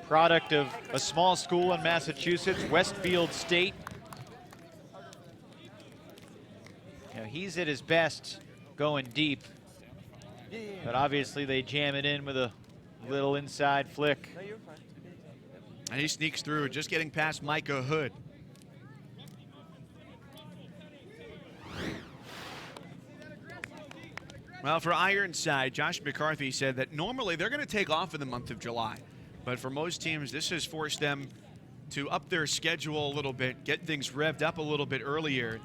Speaker 2: Product of a small school in Massachusetts, Westfield State. You know, he's at his best going deep, but obviously they jam it in with a little inside flick.
Speaker 4: No, you're fine.
Speaker 1: And he sneaks through, just getting past Micah Hood. Well, for Ironside, Josh McCarthy said that normally they're going to take off in the month of July. But for most teams, this has forced them to up their schedule a little bit, get things revved up a little bit earlier.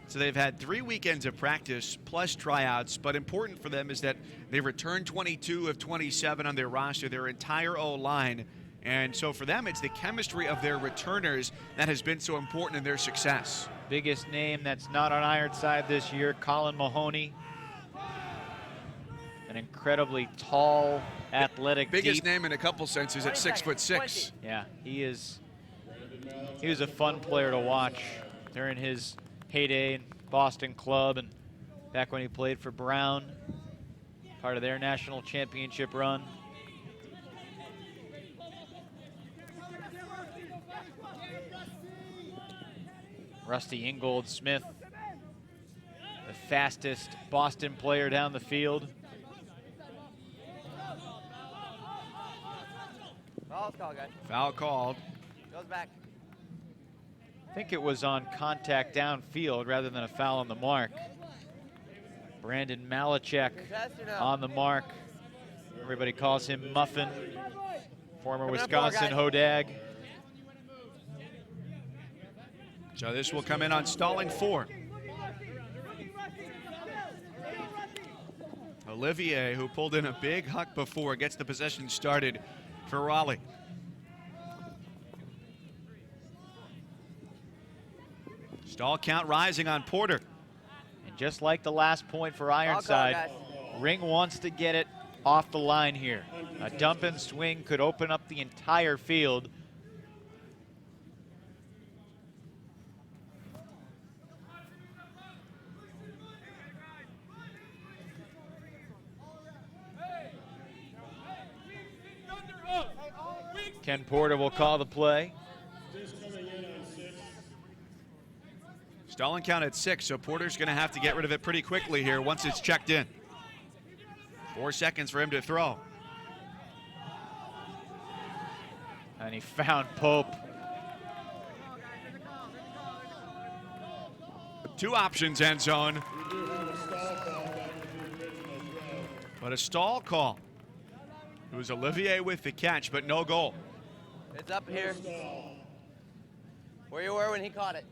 Speaker 1: So they've had 3 weekends of practice plus tryouts, but important for them is that they returned 22 of 27 on their roster, their entire O-line. And so for them, it's the chemistry of their returners that has been so important in their success.
Speaker 2: Biggest name that's not on Ironside this year, Colin Mahoney. An incredibly tall, athletic,
Speaker 1: Biggest
Speaker 2: deep.
Speaker 1: name in a couple senses at 6'6".
Speaker 2: Yeah, he was a fun player to watch during his heyday in Boston Club and back when he played for Brown, part of their national championship run. Rusty Ingold Smith, the fastest Boston player down the field.
Speaker 4: Foul call, guys.
Speaker 1: Foul called.
Speaker 4: Goes back.
Speaker 2: I think it was on contact downfield rather than a foul on the mark. Brandon Malachek
Speaker 4: Test or no?
Speaker 2: on the mark. Everybody calls him Muffin, former
Speaker 4: Coming up,
Speaker 2: Wisconsin
Speaker 4: guys.
Speaker 2: Hodag.
Speaker 1: So this will come in on stalling 4. Olivier, who pulled in a big huck before, gets the possession started for Raleigh. Stall count rising on Porter.
Speaker 2: And just like the last point for Ironside,
Speaker 4: guys.
Speaker 2: Ring wants to get it off the line here. A dump and swing could open up the entire field. Ken Porter will call the play.
Speaker 1: Stalling count at 6, so Porter's going to have to get rid of it pretty quickly here once it's checked in. 4 seconds for him to throw.
Speaker 2: And he found Pope.
Speaker 1: 2 options, end zone. But a stall call. It was Olivier with the catch, but no goal.
Speaker 4: It's up here. Where you were when he caught it.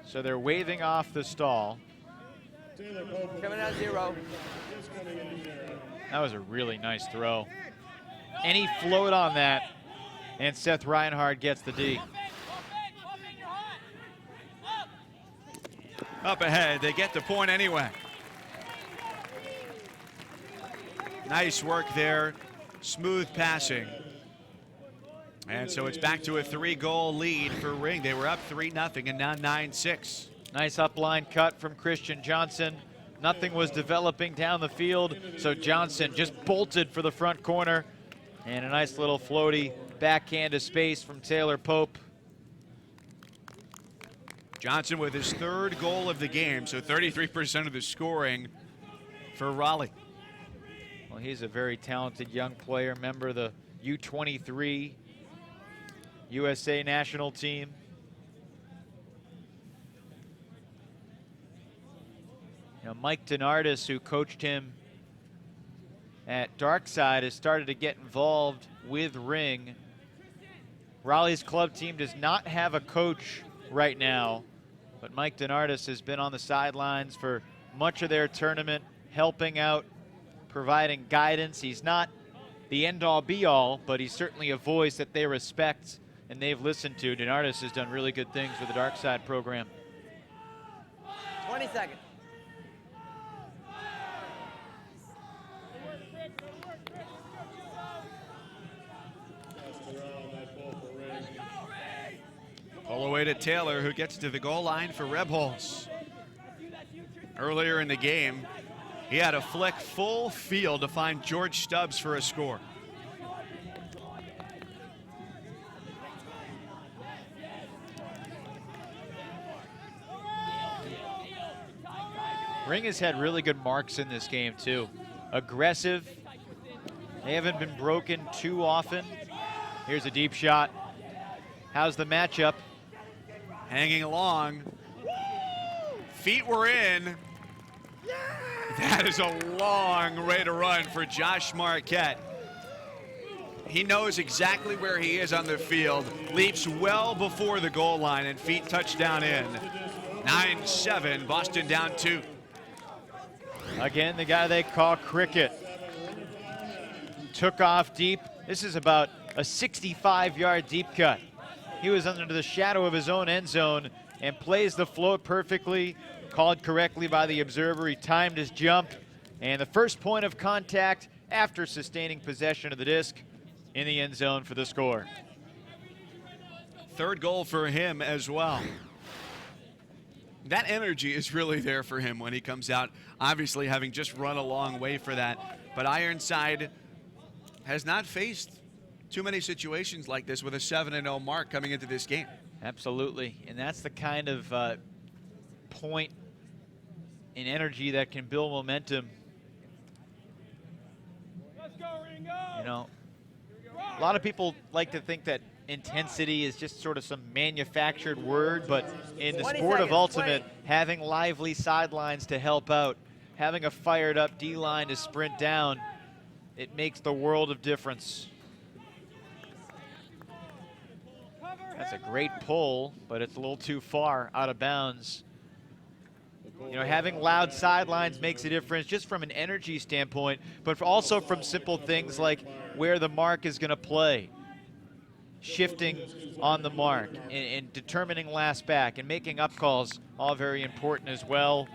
Speaker 2: So they're waving off the stall.
Speaker 4: Coming out 0.
Speaker 2: That was a really nice throw. Any float on that, and Seth Reinhardt gets the D.
Speaker 1: Up ahead, they get the point anyway. Nice work there, smooth passing. And so it's back to a 3-goal lead for Ring. They were up 3-0 and now 9-6.
Speaker 2: Nice upline cut from Christian Johnson. Nothing was developing down the field, so Johnson just bolted for the front corner. And a nice little floaty backhand to space from Taylor Pope.
Speaker 1: Johnson with his 3rd goal of the game, so 33% of the scoring for Raleigh.
Speaker 2: Well, he's a very talented young player, member of the U23 USA national team. You know, Mike Denardis, who coached him at Darkside, has started to get involved with Ring. Raleigh's club team does not have a coach right now, but Mike Denardis has been on the sidelines for much of their tournament, helping out, providing guidance. He's not the end-all be-all, but he's certainly a voice that they respect and they've listened to. Denardis has done really good things with the Darkside program.
Speaker 4: 20 seconds.
Speaker 1: All the way to Taylor, who gets to the goal line for Rebels. Earlier in the game, he had a flick full field to find George Stubbs for a score.
Speaker 2: Ring has had really good marks in this game too. Aggressive. They haven't been broken too often. Here's a deep shot. How's the matchup?
Speaker 1: Hanging along. Feet were in. That is a long way to run for Josh Marquette. He knows exactly where he is on the field. Leaps well before the goal line and feet touchdown in. 9-7, Boston down 2.
Speaker 2: Again, the guy they call Cricket. Took off deep. This is about a 65-yard deep cut. He was under the shadow of his own end zone and plays the float perfectly, called correctly by the observer. He timed his jump, and the first point of contact after sustaining possession of the disc in the end zone for the score.
Speaker 1: 3rd goal for him as well. That energy is really there for him when he comes out, obviously having just run a long way for that. But Ironside has not faced too many situations like this with a 7-0 mark coming into this game.
Speaker 2: Absolutely, and that's the kind of point and energy that can build momentum. You know, a lot of people like to think that intensity is just sort of some manufactured word, but in the
Speaker 4: 20
Speaker 2: sport of
Speaker 4: seconds,
Speaker 2: ultimate,
Speaker 4: 20.
Speaker 2: having lively sidelines to help out, having a fired up D-line to sprint down, it makes the world of difference. That's a great pull, but it's a little too far out of bounds. You know, having loud sidelines makes a difference just from an energy standpoint, but also from simple things like where the mark is going to play, shifting on the mark, and determining last back, and making up calls, all very important as well.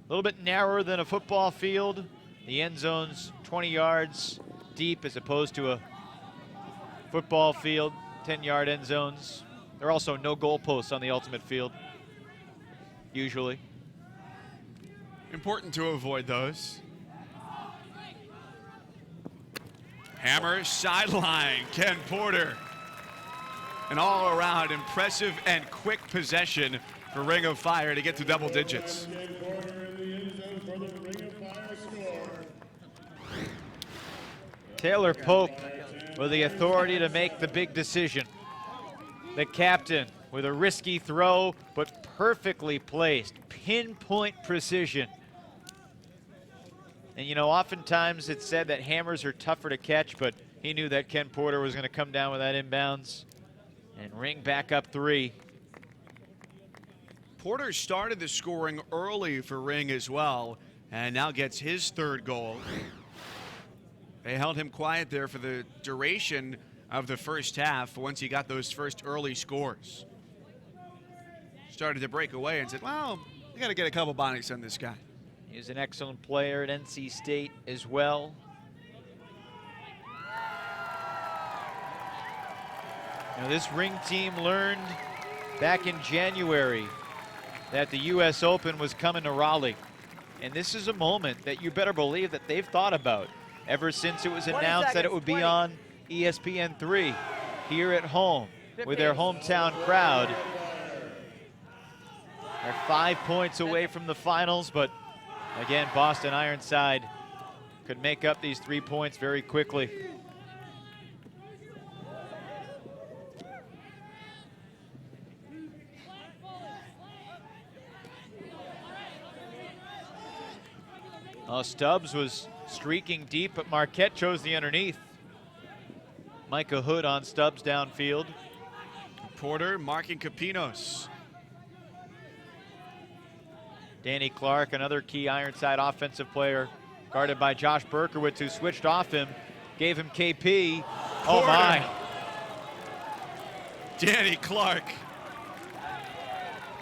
Speaker 2: A little bit narrower than a football field. The end zone's 20 yards deep as opposed to a football field, 10-yard end zones. There are also no goalposts on the ultimate field, usually.
Speaker 1: Important to avoid those. Hammer, sideline, Ken Porter. An all-around impressive and quick possession for Ring of Fire to get to double digits.
Speaker 5: Ken Porter in the end zone for the Ring of Fire score.
Speaker 2: Taylor Pope with the authority to make the big decision. The captain with a risky throw, but perfectly placed, pinpoint precision. And you know, oftentimes it's said that hammers are tougher to catch, but he knew that Ken Porter was going to come down with that inbounds and ring back up 3.
Speaker 1: Porter started the scoring early for Ring as well, and now gets his 3rd goal. They held him quiet there for the duration of the first half once he got those first early scores. Started to break away and said, well, we got to get a couple bodies on this guy.
Speaker 2: He's an excellent player at NC State as well. Now, this Ring team learned back in January that the U.S. Open was coming to Raleigh. And this is a moment that you better believe that they've thought about ever since it was
Speaker 4: 20
Speaker 2: announced that it
Speaker 4: seconds,
Speaker 2: would be
Speaker 4: 20.
Speaker 2: on ESPN3 here at home with their hometown crowd. They're 5 points away from the finals, but again, Boston Ironside could make up these 3 points very quickly. Stubbs was streaking deep, but Marquette chose the underneath. Micah Hood on Stubbs downfield.
Speaker 1: Porter marking Capinos.
Speaker 2: Danny Clark, another key Ironside offensive player, guarded by Josh Berkowitz, who switched off him, gave him KP. Oh
Speaker 1: Porter.
Speaker 2: my.
Speaker 1: Danny Clark.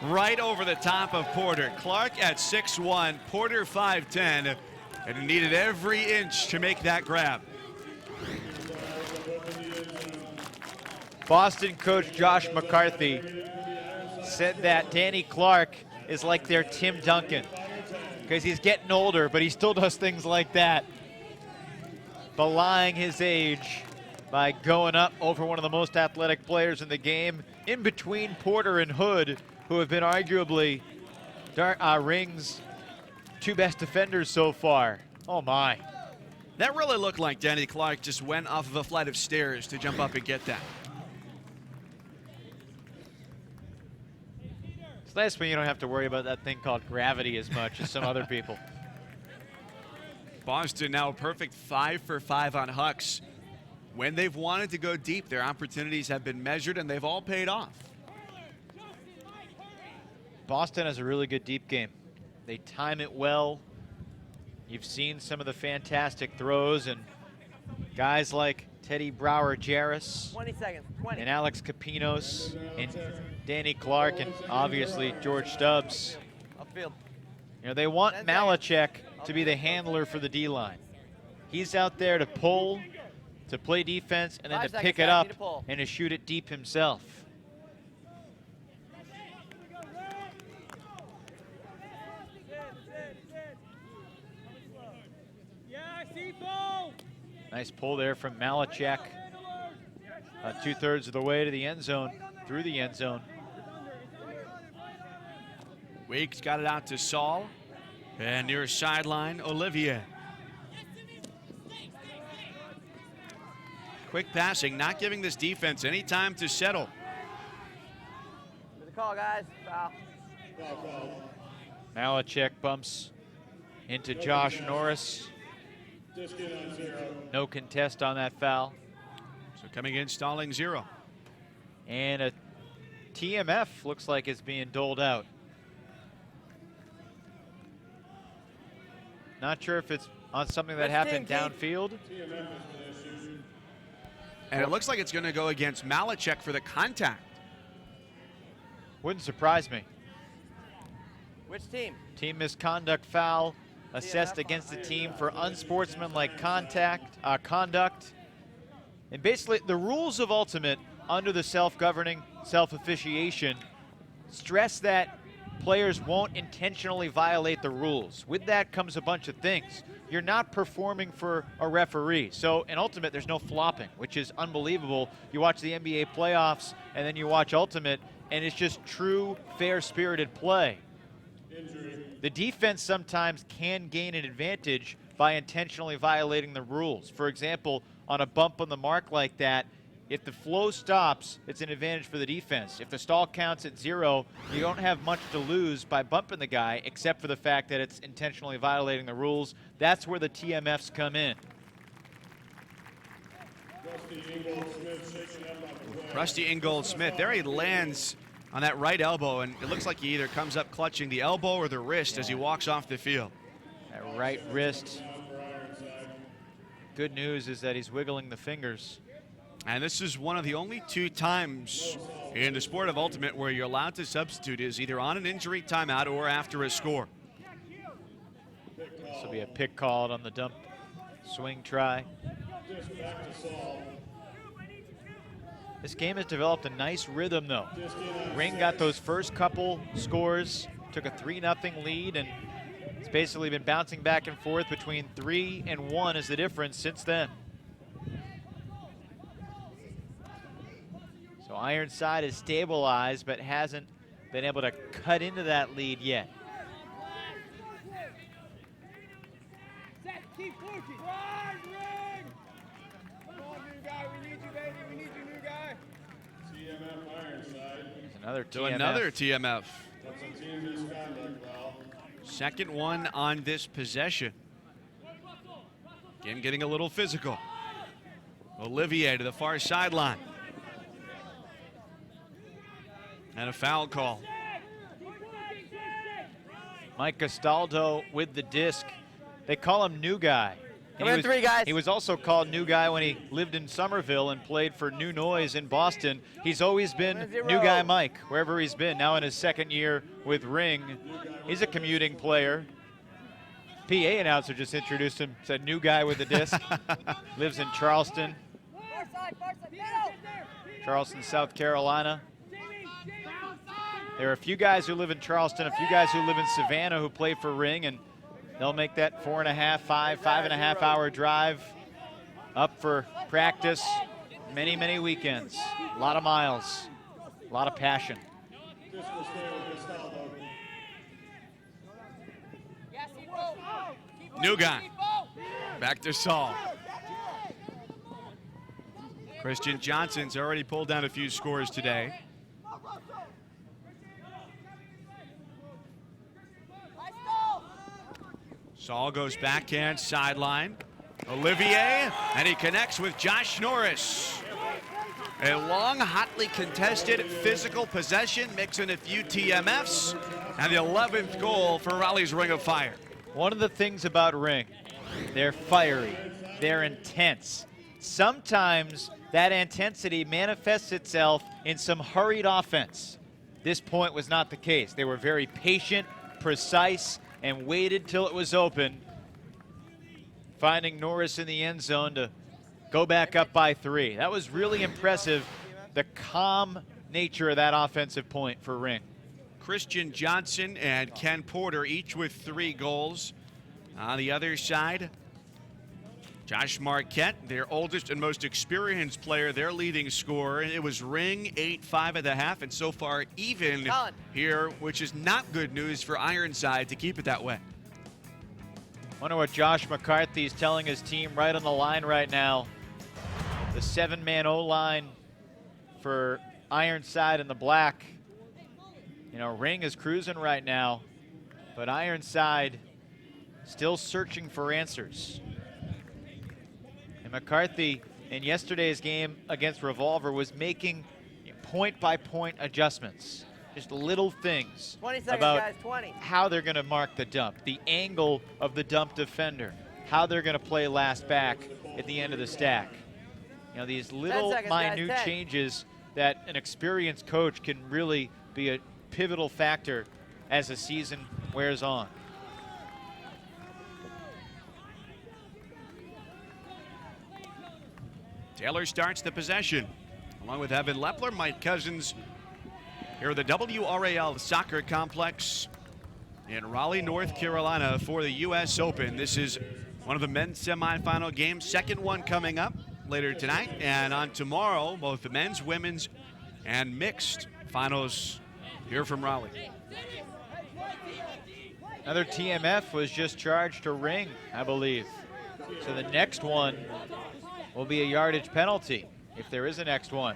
Speaker 1: Right over the top of Porter. Clark at 6'1", Porter 5'10", and he needed every inch to make that grab.
Speaker 2: Boston coach Josh McCarthy said that Danny Clark is like their Tim Duncan because he's getting older, but he still does things like that, belying his age by going up over one of the most athletic players in the game, in between Porter and Hood, who have been arguably Ring's 2 best defenders so far. Oh my.
Speaker 1: That really looked like Danny Clark just went off of a flight of stairs to jump up and get that.
Speaker 2: It's nice when you don't have to worry about that thing called gravity as much as some other people.
Speaker 1: Boston now a perfect 5 for 5 on Hucks. When they've wanted to go deep, their opportunities have been measured and they've all paid off.
Speaker 2: Boston has a really good deep game. They time it well. You've seen some of the fantastic throws, and guys like Teddy Brower-Jarris
Speaker 4: 20 seconds, 20.
Speaker 2: and Alex Capinos and Danny Clark and obviously George Stubbs.
Speaker 4: Upfield.
Speaker 2: You know, they want
Speaker 4: 10
Speaker 2: Malachek to be the handler for the D-line. He's out there to pull, to play defense, and then
Speaker 4: 5
Speaker 2: to pick
Speaker 4: seconds,
Speaker 2: it up
Speaker 4: need to pull.
Speaker 2: and to shoot it deep himself. Nice pull there from Malachek. 2/3 of the way to the end zone, through the end zone.
Speaker 1: Weeks got it out to Saul. And near sideline, Olivier. Quick passing, not giving this defense any time to settle.
Speaker 4: Good call, guys. Foul.
Speaker 2: Malachek bumps into Josh Norris. No contest on that foul.
Speaker 1: So coming in, stalling 0.
Speaker 2: And a TMF looks like it's being doled out. Not sure if it's on something that happened downfield.
Speaker 1: And it looks like it's going to go against Malachek for the contact.
Speaker 2: Wouldn't surprise me.
Speaker 4: Which team?
Speaker 2: Team misconduct foul assessed against the team for unsportsmanlike conduct. And basically, the rules of Ultimate under the self-governing, self-officiation stress that players won't intentionally violate the rules. With that comes a bunch of things. You're not performing for a referee. So in Ultimate, there's no flopping, which is unbelievable. You watch the NBA playoffs, and then you watch Ultimate, and it's just true, fair-spirited play. The defense sometimes can gain an advantage by intentionally violating the rules. For example, on a bump on the mark like that, if the flow stops, it's an advantage for the defense. If the stall counts at 0, you don't have much to lose by bumping the guy, except for the fact that it's intentionally violating the rules. That's where the TMFs come in.
Speaker 1: Rusty Ingold-Smith, there he lands on that right elbow, and it looks like he either comes up clutching the elbow or the wrist as he walks off the field.
Speaker 2: That right wrist. Good news is that he's wiggling the fingers.
Speaker 1: And this is one of the only 2 times in the sport of Ultimate where you're allowed to substitute, is either on an injury timeout or after a score.
Speaker 2: This will be a pick called on the dump swing try. This game has developed a nice rhythm, though. Ring got those first couple scores, took a 3-0 lead, and it's basically been bouncing back and forth between 3 and 1 is the difference since then. So Ironside is stabilized, but hasn't been able to cut into that lead yet.
Speaker 8: Keep working. Run, Ring! Come on, new guy. We need you, baby. We need you, new guy.
Speaker 5: TMF Ironside.
Speaker 2: Another
Speaker 1: So
Speaker 2: TMF.
Speaker 1: another TMF.
Speaker 5: That's a team misconduct foul.
Speaker 1: Second one on this possession. Game getting a little physical. Olivier to the far sideline. And a foul call.
Speaker 2: Mike Castaldo with the disc. They call him New Guy.
Speaker 4: Come in, 3 guys.
Speaker 2: He was also called New Guy when he lived in Somerville and played for New Noise in Boston. He's always been New Guy Mike, wherever he's been. Now in his 2nd year with Ring. He's a commuting player. PA announcer just introduced him, said New Guy with the disc. Lives in Charleston. Charleston, South Carolina. There are a few guys who live in Charleston, a few guys who live in Savannah who play for Ring, and they'll make that 4.5, 5.5 hour drive up for practice many, many weekends. A lot of miles, a lot of passion.
Speaker 1: New guy. Back to Saul. Christian Johnson's already pulled down a few scores today. Saul goes backhand sideline. Olivier, and he connects with Josh Norris. A long, hotly contested physical possession, mixing a few TMFs, and the 11th goal for Raleigh's Ring of Fire.
Speaker 2: One of the things about Ring, they're fiery, they're intense. Sometimes that intensity manifests itself in some hurried offense. This point was not the case. They were very patient, precise, and waited till it was open, finding Norris in the end zone to go back up by 3. That was really impressive, the calm nature of that offensive point for Ring.
Speaker 1: Christian Johnson and Ken Porter each with 3 goals. On the other side, Josh Marquette, their oldest and most experienced player, their leading scorer. It was Ring 8-5 at the half, and so far even here, which is not good news for Ironside to keep it that way.
Speaker 2: Wonder what Josh McCarthy is telling his team right on the line right now. The 7-man O-line for Ironside in the black. You know, Ring is cruising right now, but Ironside still searching for answers. And McCarthy, in yesterday's game against Revolver, was making point-by-point adjustments. Just little things
Speaker 4: 20 seconds,
Speaker 2: about
Speaker 4: guys, 20.
Speaker 2: how they're going to mark the dump, the angle of the dump defender, how they're going to play last back at the end of the stack. You know, these little
Speaker 4: 10 seconds, guys,
Speaker 2: minute
Speaker 4: 10.
Speaker 2: changes that an experienced coach can really be a pivotal factor as the season wears on.
Speaker 1: Taylor starts the possession, along with Evan Lepler, Mike Cousins, here at the WRAL Soccer Complex in Raleigh, North Carolina for the U.S. Open. This is one of the men's semifinal games, second one coming up later tonight, and on tomorrow, both the men's, women's, and mixed finals here from Raleigh.
Speaker 2: Another TMF was just charged to Ring, I believe. So the next one will be a yardage penalty if there is a next one.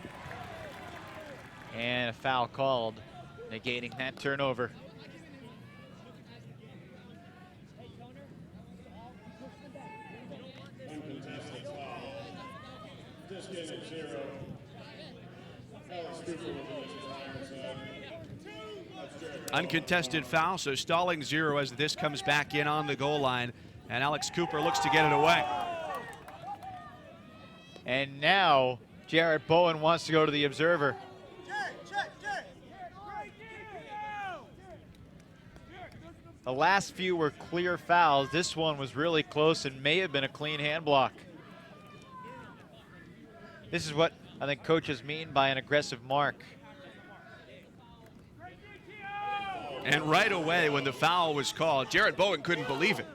Speaker 2: And a foul called, negating that turnover.
Speaker 5: Uncontested foul. Just getting 0. Alex Cooper with the Ironside. That's Jared.
Speaker 1: Uncontested foul, so stalling 0 as this comes back in on the goal line, and Alex Cooper looks to get it away.
Speaker 2: And now Jarrett Bowen wants to go to the observer. The last few were clear fouls. This one was really close and may have been a clean hand block. This is what I think coaches mean by an aggressive mark.
Speaker 1: And right away when the foul was called, Jarrett Bowen couldn't believe it.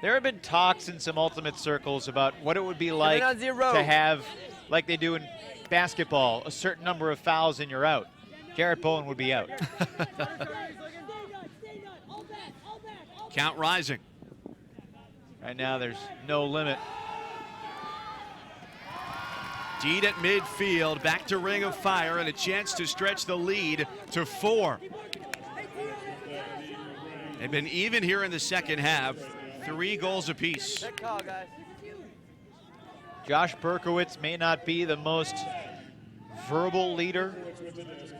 Speaker 2: There have been talks in some ultimate circles about what it would be like
Speaker 4: on 0.
Speaker 2: to have, like they do in basketball, a certain number of fouls and you're out. Jarrett Bowen would be out.
Speaker 1: Count rising.
Speaker 2: Right now there's no limit.
Speaker 1: Deed at midfield, back to Ring of Fire, and a chance to stretch the lead to 4. They've been even here in the second half, 3 goals apiece.
Speaker 4: Good call, guys.
Speaker 2: Josh Berkowitz may not be the most verbal leader,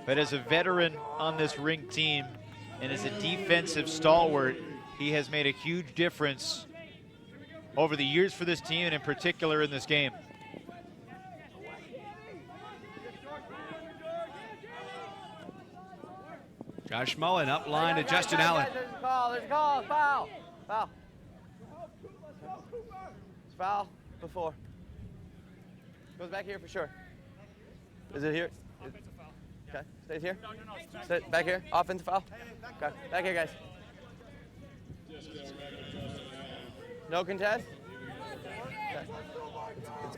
Speaker 2: but as a veteran on this Ring team and as a defensive stalwart, he has made a huge difference over the years for this team and in particular in this game.
Speaker 1: Josh Mullen up line to Justin Allen.
Speaker 4: There's a call, foul. Foul. It's foul before. Goes back here for sure. Is it here? Okay, stays here. Sit back here, offensive foul. Okay, back here, guys. No contest? Okay.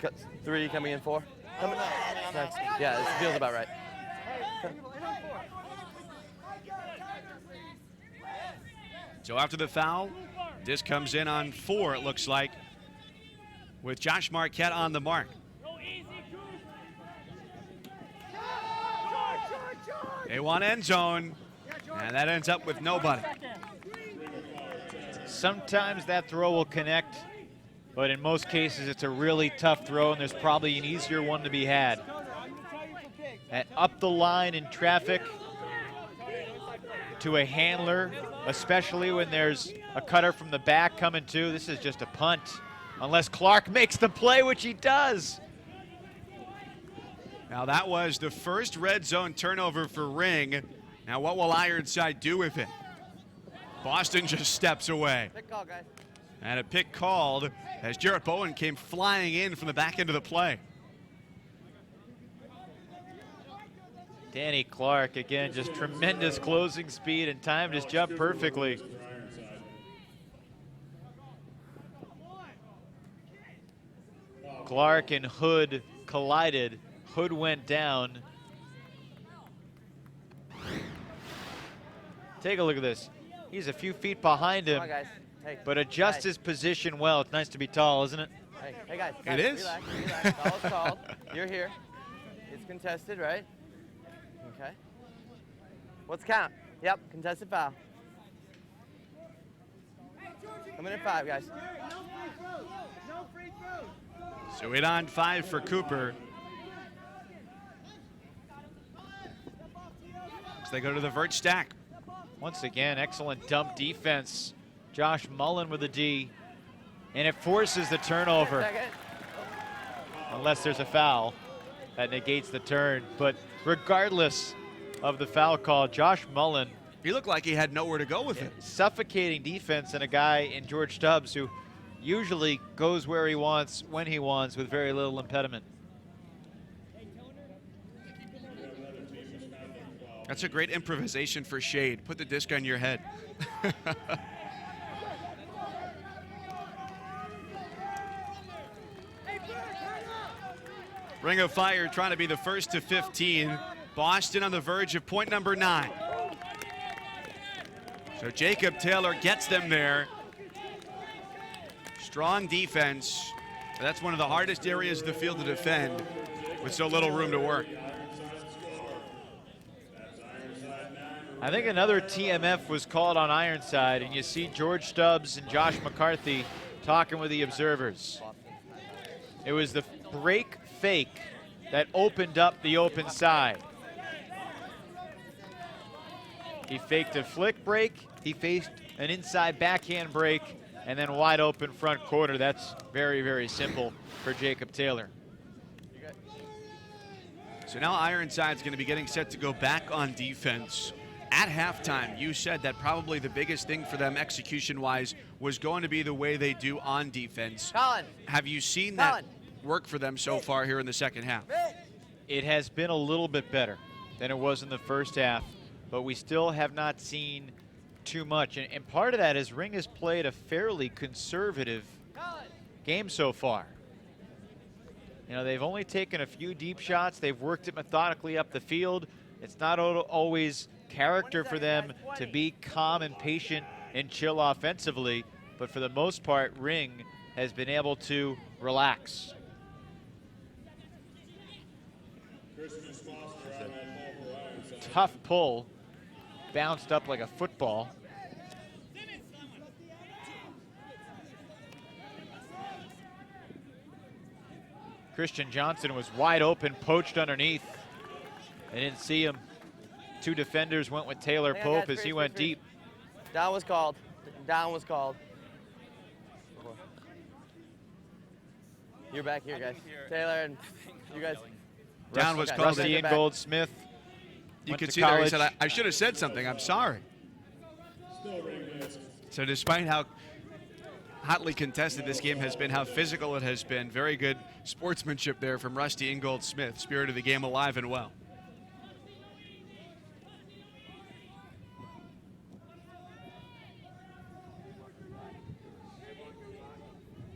Speaker 4: It's 3 coming in 4. Coming. Nice. Yeah, this feels about right. Okay.
Speaker 1: So after the foul, this comes in on 4, it looks like, with Josh Marquette on the mark. They want end zone, and that ends up with nobody.
Speaker 2: Sometimes that throw will connect, but in most cases it's a really tough throw and there's probably an easier one to be had. And up the line in traffic to a handler, especially when there's a cutter from the back coming too. This is just a punt, unless Clark makes the play, which he does.
Speaker 1: Now that was the first red zone turnover for Ring. Now what will Ironside do with it? Boston just steps away.
Speaker 4: Pick call, guys.
Speaker 1: And a pick called as Jarrett Bowen came flying in from the back end of the play.
Speaker 2: Danny Clark, again, just tremendous closing speed and timed his jump perfectly. Clark and Hood collided. Hood went down. Take a look at this. He's a few feet behind him,
Speaker 4: Come on, guys. Hey,
Speaker 2: but adjusts
Speaker 4: guys.
Speaker 2: his position well. It's nice to be tall, isn't it?
Speaker 4: Hey guys.
Speaker 1: It is.
Speaker 4: Relax, relax. Foul is called. You're here. It's contested, right? Okay. What's the count? Yep, contested foul. Coming at 5, guys.
Speaker 1: So 8 on 5 for Cooper. So they go to the vert stack.
Speaker 2: Once again, excellent dump defense. Josh Mullen with a D. And it forces the turnover.
Speaker 4: Second.
Speaker 2: Unless there's a foul that negates the turn. But regardless of the foul call, Josh Mullen,
Speaker 1: He looked like he had nowhere to go with it.
Speaker 2: suffocating defense, and a guy in George Stubbs who usually goes where he wants, when he wants, with very little impediment.
Speaker 1: That's a great improvisation for shade. Put the disc on your head. Ring of Fire trying to be the first to 15. Boston on the verge of point number 9. So Jacob Taylor gets them there. Strong defense. That's one of the hardest areas of the field to defend with so little room to work.
Speaker 2: I think another TMF was called on Ironside, and you see George Stubbs and Josh McCarthy talking with the observers. It was the break fake that opened up the open side. He faked a flick break, he faced an inside backhand break, and then wide open front corner. That's very, very simple for Jacob Taylor.
Speaker 1: So now Ironside's going to be getting set to go back on defense. At halftime, you said that probably the biggest thing for them execution-wise was going to be the way they do on defense.
Speaker 4: Colin.
Speaker 1: Have you seen that work for them so far here in the second half?
Speaker 2: It has been a little bit better than it was in the first half, but we still have not seen too much. And part of that is Ring has played a fairly conservative game so far. You know, they've only taken a few deep shots. They've worked it methodically up the field. It's not always character for them to be calm and patient and chill offensively, but for the most part, Ring has been able to relax. Tough pull, bounced up like a football. Christian Johnson was wide open, poached underneath. They didn't see him. 2 defenders went with Taylor Pope as he went deep.
Speaker 4: Down was called. Down was called. You're back here, guys. Taylor and you guys.
Speaker 1: Down was called.
Speaker 2: Rusty Ingold Smith.
Speaker 1: You could see there he said, I should have said something. I'm sorry. So despite how hotly contested this game has been, how physical it has been, very good sportsmanship there from Rusty Ingold Smith. Spirit of the game alive and well.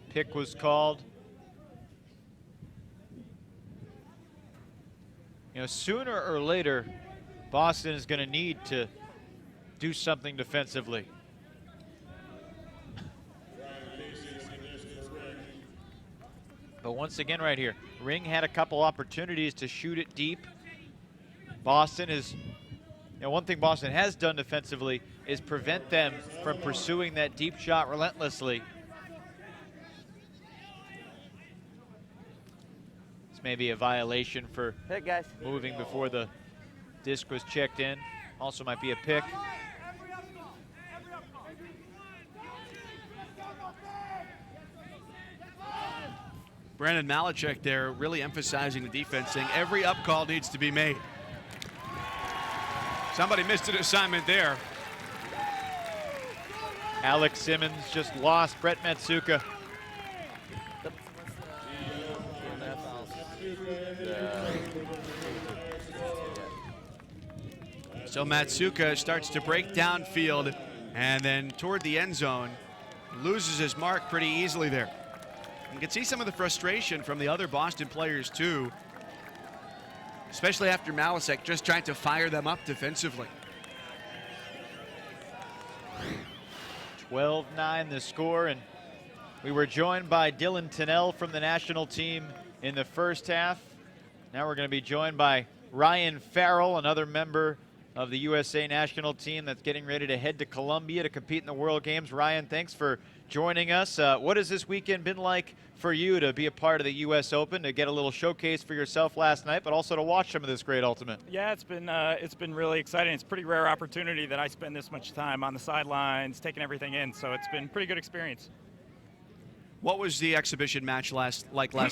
Speaker 2: Pick was called. You know, sooner or later, Boston is going to need to do something defensively. But once again right here, Ring had a couple opportunities to shoot it deep. Boston is, you know, one thing Boston has done defensively is prevent them from pursuing that deep shot relentlessly. This may be a violation for
Speaker 4: Pick, guys.
Speaker 2: moving before the disc was checked in. Also might be a pick.
Speaker 1: Brandon Malachek there really emphasizing the defense, saying every up call needs to be made. Somebody missed an assignment there.
Speaker 2: Alex Simmons just lost Brett Matsuka.
Speaker 1: So Matsuka starts to break downfield and then toward the end zone, loses his mark pretty easily there. You can see some of the frustration from the other Boston players too, especially after Malasek just trying to fire them up defensively.
Speaker 2: 12-9 the score, and we were joined by Dylan Tennell from the national team in the first half. Now we're going to be joined by Ryan Farrell, another member of the USA national team that's getting ready to head to Colombia to compete in the World Games. Ryan, thanks for joining us. What has this weekend been like for you to be a part of the U.S. Open, to get a little showcase for yourself last night, but also to watch some of this great ultimate?
Speaker 9: Yeah, it's been really exciting. It's a pretty rare opportunity that I spend this much time on the sidelines, taking everything in. So it's been a pretty good experience.
Speaker 1: What was the exhibition match last night?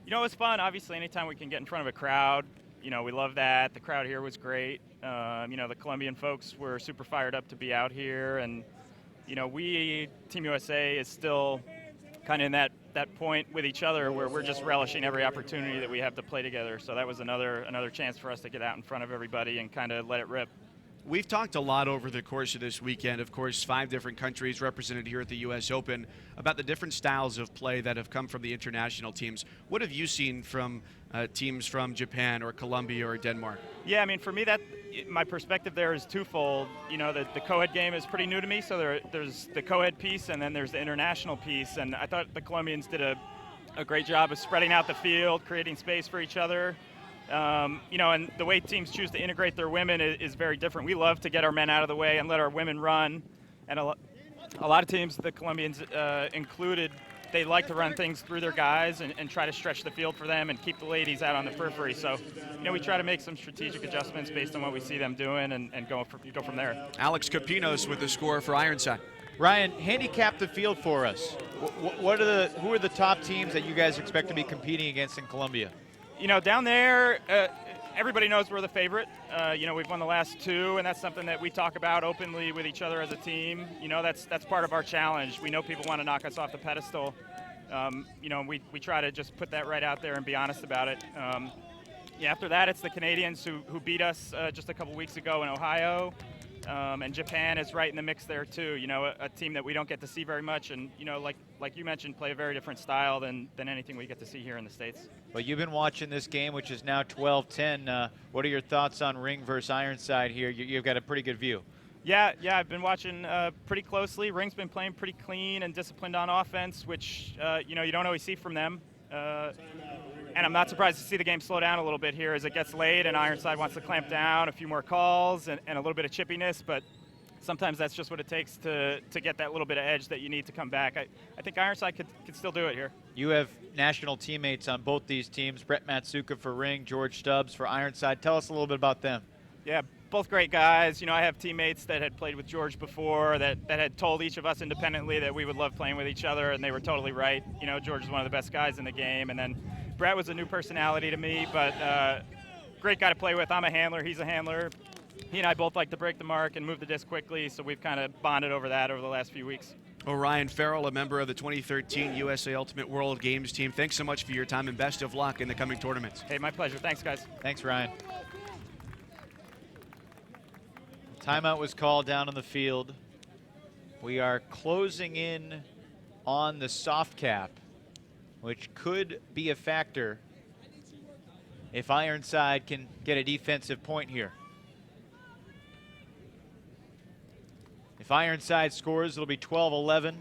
Speaker 9: You know, it was fun. Obviously, anytime we can get in front of a crowd, you know, we love that. The crowd here was great. You know, the Colombian folks were super fired up to be out here. And, you know, Team USA is still kind of in that point with each other where we're just relishing every opportunity that we have to play together. So that was another chance for us to get out in front of everybody and kind of let it rip.
Speaker 1: We've talked a lot over the course of this weekend, of course, 5 different countries represented here at the U.S. Open, about the different styles of play that have come from the international teams. What have you seen from teams from Japan or Colombia or Denmark?
Speaker 9: Yeah, I mean, for me, my perspective there is twofold. You know, the co-ed game is pretty new to me, so there's the co-ed piece and then there's the international piece. And I thought the Colombians did a great job of spreading out the field, creating space for each other. You know, and the way teams choose to integrate their women is very different. We love to get our men out of the way and let our women run. And a lot of teams, the Colombians included, they like to run things through their guys and try to stretch the field for them and keep the ladies out on the periphery. So, you know, we try to make some strategic adjustments based on what we see them doing and go from there.
Speaker 1: Alex Capinos with the score for Ironside.
Speaker 2: Ryan, handicap the field for us. Who are the top teams that you guys expect to be competing against in Colombia?
Speaker 9: You know, down there, everybody knows we're the favorite. You know, we've won the last 2, and that's something that we talk about openly with each other as a team. You know, that's part of our challenge. We know people want to knock us off the pedestal. You know, we try to just put that right out there and be honest about it. Yeah, after that, it's the Canadians who beat us just a couple weeks ago in Ohio. And Japan is right in the mix there too. You know, a team that we don't get to see very much, and you know, like you mentioned, play a very different style than anything we get to see here in the States.
Speaker 2: Well, you've been watching this game, which is now 12-10. What are your thoughts on Ring versus Ironside here? You've got a pretty good view.
Speaker 9: Yeah, I've been watching pretty closely. Ring's been playing pretty clean and disciplined on offense, which you know, you don't always see from them. And I'm not surprised to see the game slow down a little bit here as it gets late and Ironside wants to clamp down, a few more calls and a little bit of chippiness, but sometimes that's just what it takes to get that little bit of edge that you need to come back. I think Ironside could still do it here. You
Speaker 2: have national teammates on both these teams, Brett Matsuka for Ring, George Stubbs for Ironside. Tell us a little bit about them.
Speaker 9: Yeah, both great guys. You know, I have teammates that had played with George before that had told each of us independently that we would love playing with each other, and they were totally right. You know, George is one of the best guys in the game, and then Brett was a new personality to me, but great guy to play with. I'm a handler, he's a handler. He and I both like to break the mark and move the disc quickly, so we've kind of bonded over that over the last few weeks.
Speaker 1: Ryan Farrell, a member of the 2013 USA Ultimate World Games team. Thanks so much for your time and best of luck in the coming tournaments.
Speaker 9: Hey, my pleasure. Thanks, guys.
Speaker 2: Thanks, Ryan. Timeout was called down on the field. We are closing in on the soft cap, which could be a factor if Ironside can get a defensive point here. If Ironside scores, it'll be 12-11.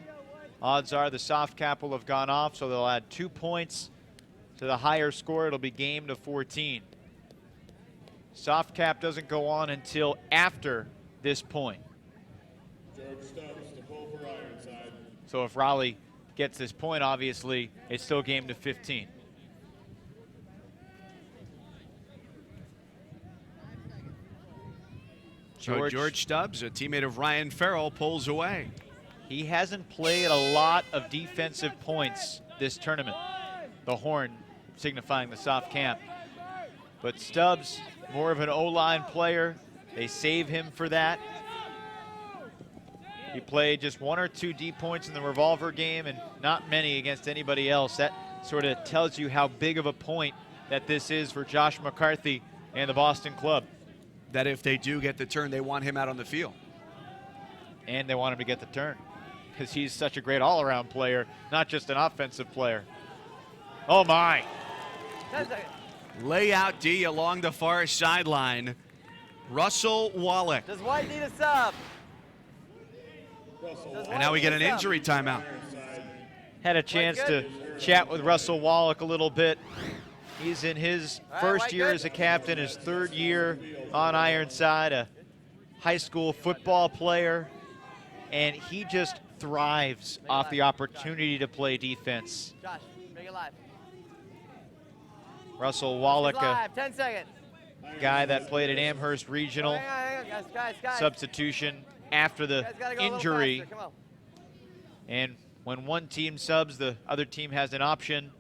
Speaker 2: Odds are the soft cap will have gone off, so they'll add 2 points to the higher score. It'll be game to 14. Soft cap doesn't go on until after this point.
Speaker 5: George Stubbs to pull for Ironside.
Speaker 2: So if Raleigh gets this point, obviously, it's still game to 15.
Speaker 1: George Stubbs, a teammate of Ryan Farrell, pulls away.
Speaker 2: He hasn't played a lot of defensive points this tournament. The horn signifying the soft camp. But Stubbs, more of an O-line player. They save him for that. He played just 1 or 2 D points in the revolver game and not many against anybody else. That sort of tells you how big of a point that this is for Josh McCarthy and the Boston club.
Speaker 1: That if they do get the turn, they want him out on the field.
Speaker 2: And they want him to get the turn. because he's such a great all-around player, not just an offensive player. Oh, my.
Speaker 4: 10 seconds.
Speaker 1: Layout D along the far sideline. Russell Wallach.
Speaker 4: Does White need a sub?
Speaker 1: And now we get an injury timeout.
Speaker 2: Had a chance to chat with Russell Wallach a little bit. He's in his first year as a captain, his third year on Ironside, a high school football player, and he just thrives off the opportunity to play defense.
Speaker 4: Josh, make it live.
Speaker 2: Russell Wallach, a
Speaker 4: Live, 10 seconds.
Speaker 2: guy that played at Amherst Regional,
Speaker 4: Hang on, guys.
Speaker 2: substitution after the
Speaker 4: Guys gotta go a little
Speaker 2: injury.
Speaker 4: faster, come on.
Speaker 2: And when one team subs, the other team has an option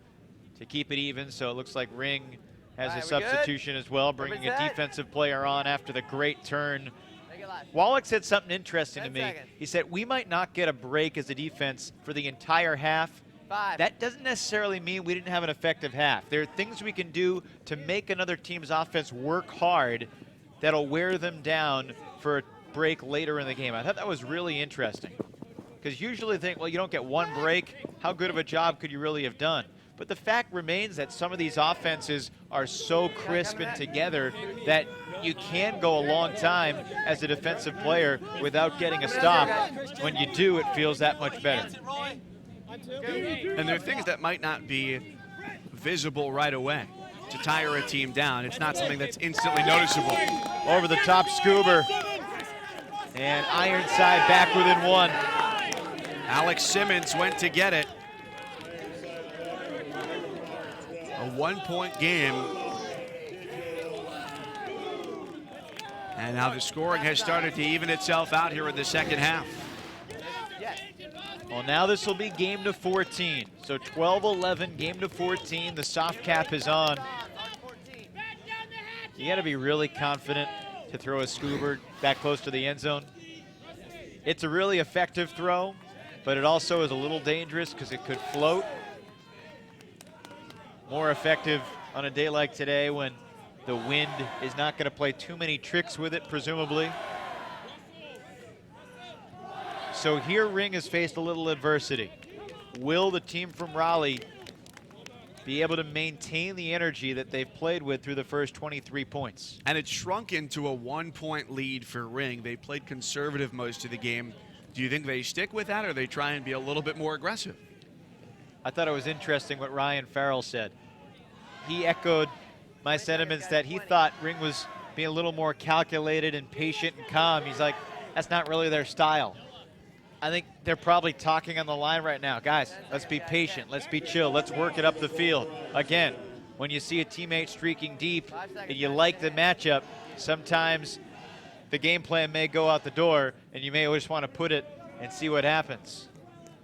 Speaker 2: to keep it even. So it looks like Ring has
Speaker 4: All
Speaker 2: a
Speaker 4: right, we good?
Speaker 2: substitution as well, bringing a
Speaker 4: set?
Speaker 2: defensive player on after the great turn.
Speaker 4: Make it live.
Speaker 2: Wallach said something interesting to
Speaker 4: 10
Speaker 2: me.
Speaker 4: seconds.
Speaker 2: He said, we might not get a break as a defense for the entire half.
Speaker 4: 5.
Speaker 2: That doesn't necessarily mean we didn't have an effective half. There are things we can do to make another team's offense work hard that'll wear them down for a break later in the game. I thought that was really interesting. Because usually think, well, you don't get one break. How good of a job could you really have done? But the fact remains that some of these offenses are so crisp and together that you can go a long time as a defensive player without getting a stop. When you do, it feels that much better.
Speaker 1: And there are things that might not be visible right away. To tire a team down, it's not something that's instantly noticeable.
Speaker 2: Over the top, Scuba. And Ironside back within one.
Speaker 1: Alex Simmons went to get it. A 1-point game. And now the scoring has started to even itself out here in the second half.
Speaker 2: Well, now this will be game to 14. So 12-11, game to 14. The soft cap is on. You got to be really confident to throw a Scuba that close to the end zone. It's a really effective throw, but it also is a little dangerous because it could float. More effective on a day like today when the wind is not going to play too many tricks with it, presumably. So here Ring has faced a little adversity. Will the team from Raleigh be able to maintain the energy that they've played with through the first 23 points?
Speaker 1: And it shrunk into a 1-point lead for Ring. They played conservative most of the game. Do you think they stick with that, or they try and be a little bit more aggressive?
Speaker 2: I thought it was interesting what Ryan Farrell said. He echoed my sentiments that he thought Ring was being a little more calculated and patient and calm. He's like, that's not really their style. I think they're probably talking on the line right now. Guys, let's be patient. Let's be chill. Let's work it up the field. Again, when you see a teammate streaking deep and you like the matchup, sometimes the game plan may go out the door and you may just want to put it and see what happens.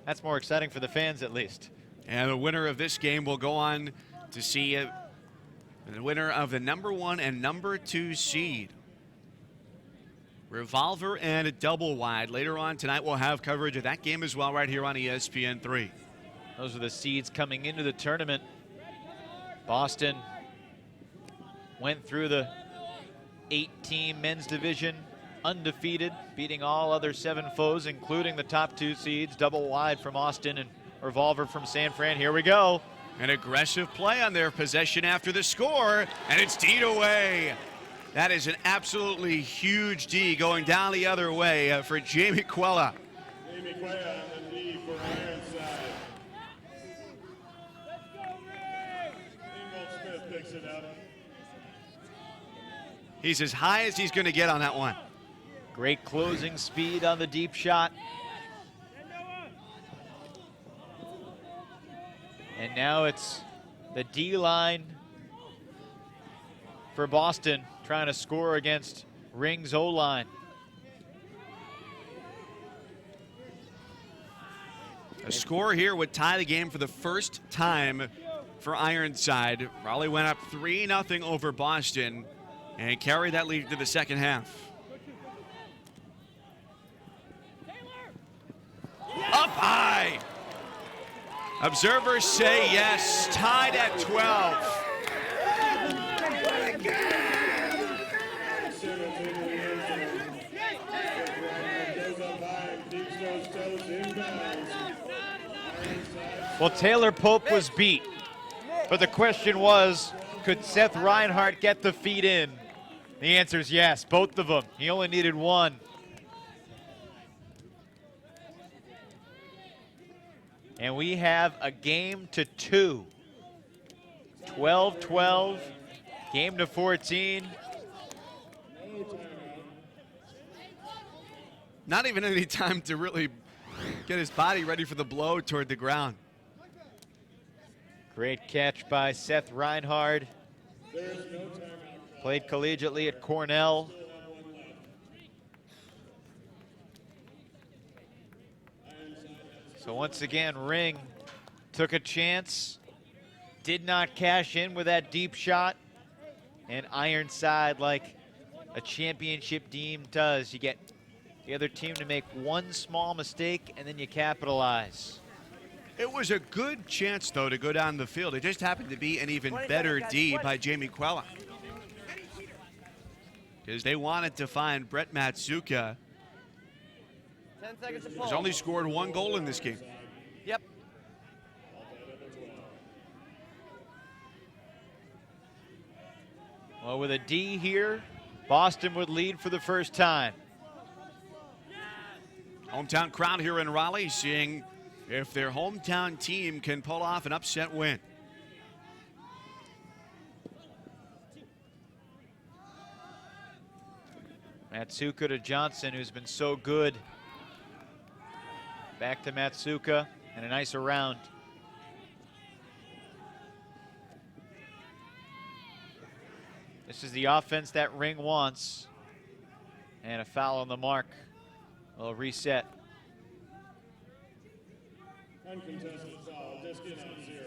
Speaker 2: That's more exciting for the fans, at least.
Speaker 1: And the winner of this game will go on to see the winner of the #1 and #2 seed. Revolver and a double wide. Later on tonight, we'll have coverage of that game as well right here on ESPN3.
Speaker 2: Those are the seeds coming into the tournament. Boston went through the 8-team men's division undefeated, beating all other 7 foes, including the top 2 seeds. Double wide from Austin and Revolver from San Fran. Here we go.
Speaker 1: An aggressive play on their possession after the score, and it's D'd away. That is an absolutely huge D going down the other way for Jamie Quella.
Speaker 5: Jamie Quella on the D for Ironside. Ingolf Smith picks it up.
Speaker 1: He's as high as he's going to get on that one.
Speaker 2: Great closing speed on the deep shot. And now it's the D-line for Boston trying to score against Ring's O-line.
Speaker 1: A score here would tie the game for the first time for Ironside. Raleigh went up 3-0 over Boston and carried that lead to the second half. Up high. Observers say yes, tied at 12.
Speaker 5: Goes up high and keeps those toes inbound.
Speaker 2: Well, Taylor Pope was beat, but the question was, could Seth Reinhardt get the feet in? The answer is yes, both of them. He only needed one. And we have a game to 2. 12-12, game to 14.
Speaker 1: Not even any time to really get his body ready for the blow toward the ground.
Speaker 2: Great catch by Seth Reinhardt. Played collegiately at Cornell. So once again, Ring took a chance, did not cash in with that deep shot, and Ironside, like a championship team does, you get the other team to make one small mistake and then you capitalize.
Speaker 1: It was a good chance, though, to go down the field. It just happened to be an even better D by Jamie Quella, because they wanted to find Brett Matsuka,
Speaker 4: 10 seconds to pull.
Speaker 1: who's only scored 1 goal in this game.
Speaker 4: Yep.
Speaker 2: Well, with a D here, Boston would lead for the first time.
Speaker 1: Hometown crowd here in Raleigh seeing if their hometown team can pull off an upset win.
Speaker 2: Matsuka to Johnson, who's been so good. Back to Matsuka, and a nice around. This is the offense that Ring wants. And a foul on the mark. We'll reset.
Speaker 5: Uncontested foul, disc is on 0.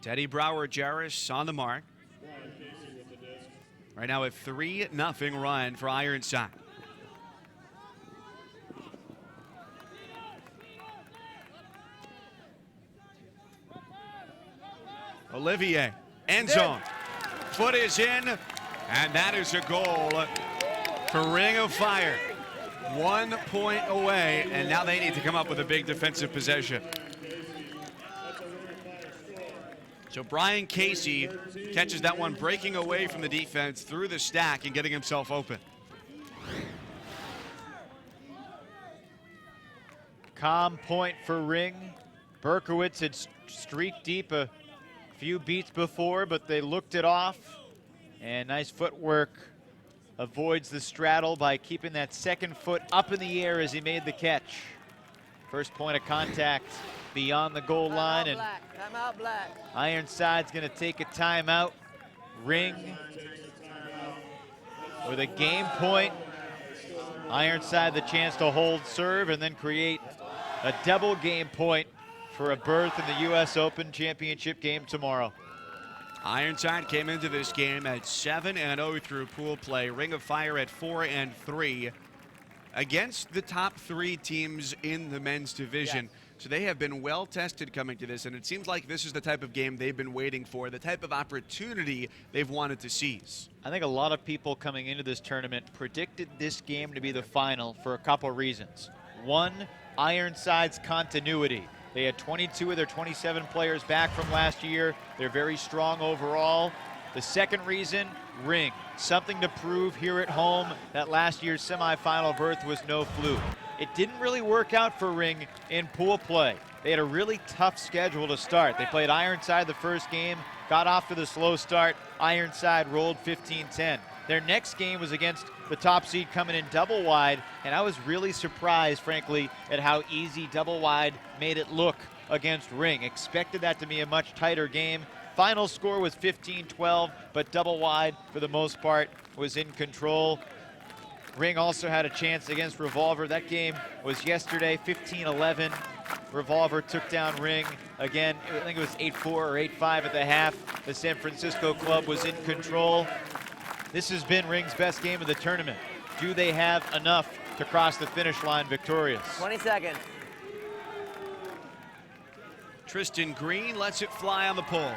Speaker 1: Teddy Brower-Jarris on the mark.
Speaker 5: Brian Casey with the disc.
Speaker 1: Right now a 3-0 run for Ironside. Olivier, end zone. Foot is in, and that is a goal for Ring of Fire. 1 point away, and now they need to come up with a big defensive possession. So Brian Casey catches that one, breaking away from the defense through the stack and getting himself open.
Speaker 2: Calm point for Ring. Berkowitz had streaked deep a few beats before, but they looked it off. And nice footwork. Avoids the straddle by keeping that second foot up in the air as he made the catch. First point of contact beyond the goal line, and
Speaker 4: Timeout, Black.
Speaker 2: Ironside's going to take a timeout. Ring with a game point. Ironside the chance to hold serve and then create a double game point for a berth in the U.S. Open Championship game tomorrow.
Speaker 1: Ironside came into this game at 7-0 through pool play. Ring of Fire at 4-3 against the top 3 teams in the men's division.
Speaker 4: Yes.
Speaker 1: So they have been well tested coming to this, and it seems like this is the type of game they've been waiting for, the type of opportunity they've wanted to seize.
Speaker 2: I think a lot of people coming into this tournament predicted this game to be the final for a couple reasons. One, Ironside's continuity. They had 22 of their 27 players back from last year. They're very strong overall. The second reason, Ring. Something to prove here at home. That last year's semifinal berth was no fluke. It didn't really work out for Ring in pool play. They had a really tough schedule to start. They played Ironside the first game, got off to the slow start. Ironside rolled 15-10. Their next game was against the top seed coming in double wide, and I was really surprised, frankly, at how easy double wide made it look against Ring. Expected that to be a much tighter game. Final score was 15-12, but double wide, for the most part, was in control. Ring also had a chance against Revolver. That game was yesterday, 15-11. Revolver took down Ring. Again, I think it was 8-4 or 8-5 at the half. The San Francisco club was in control. This has been Ring's best game of the tournament. Do they have enough to cross the finish line victorious?
Speaker 4: 20 seconds.
Speaker 1: Tristan Green lets it fly on the pole.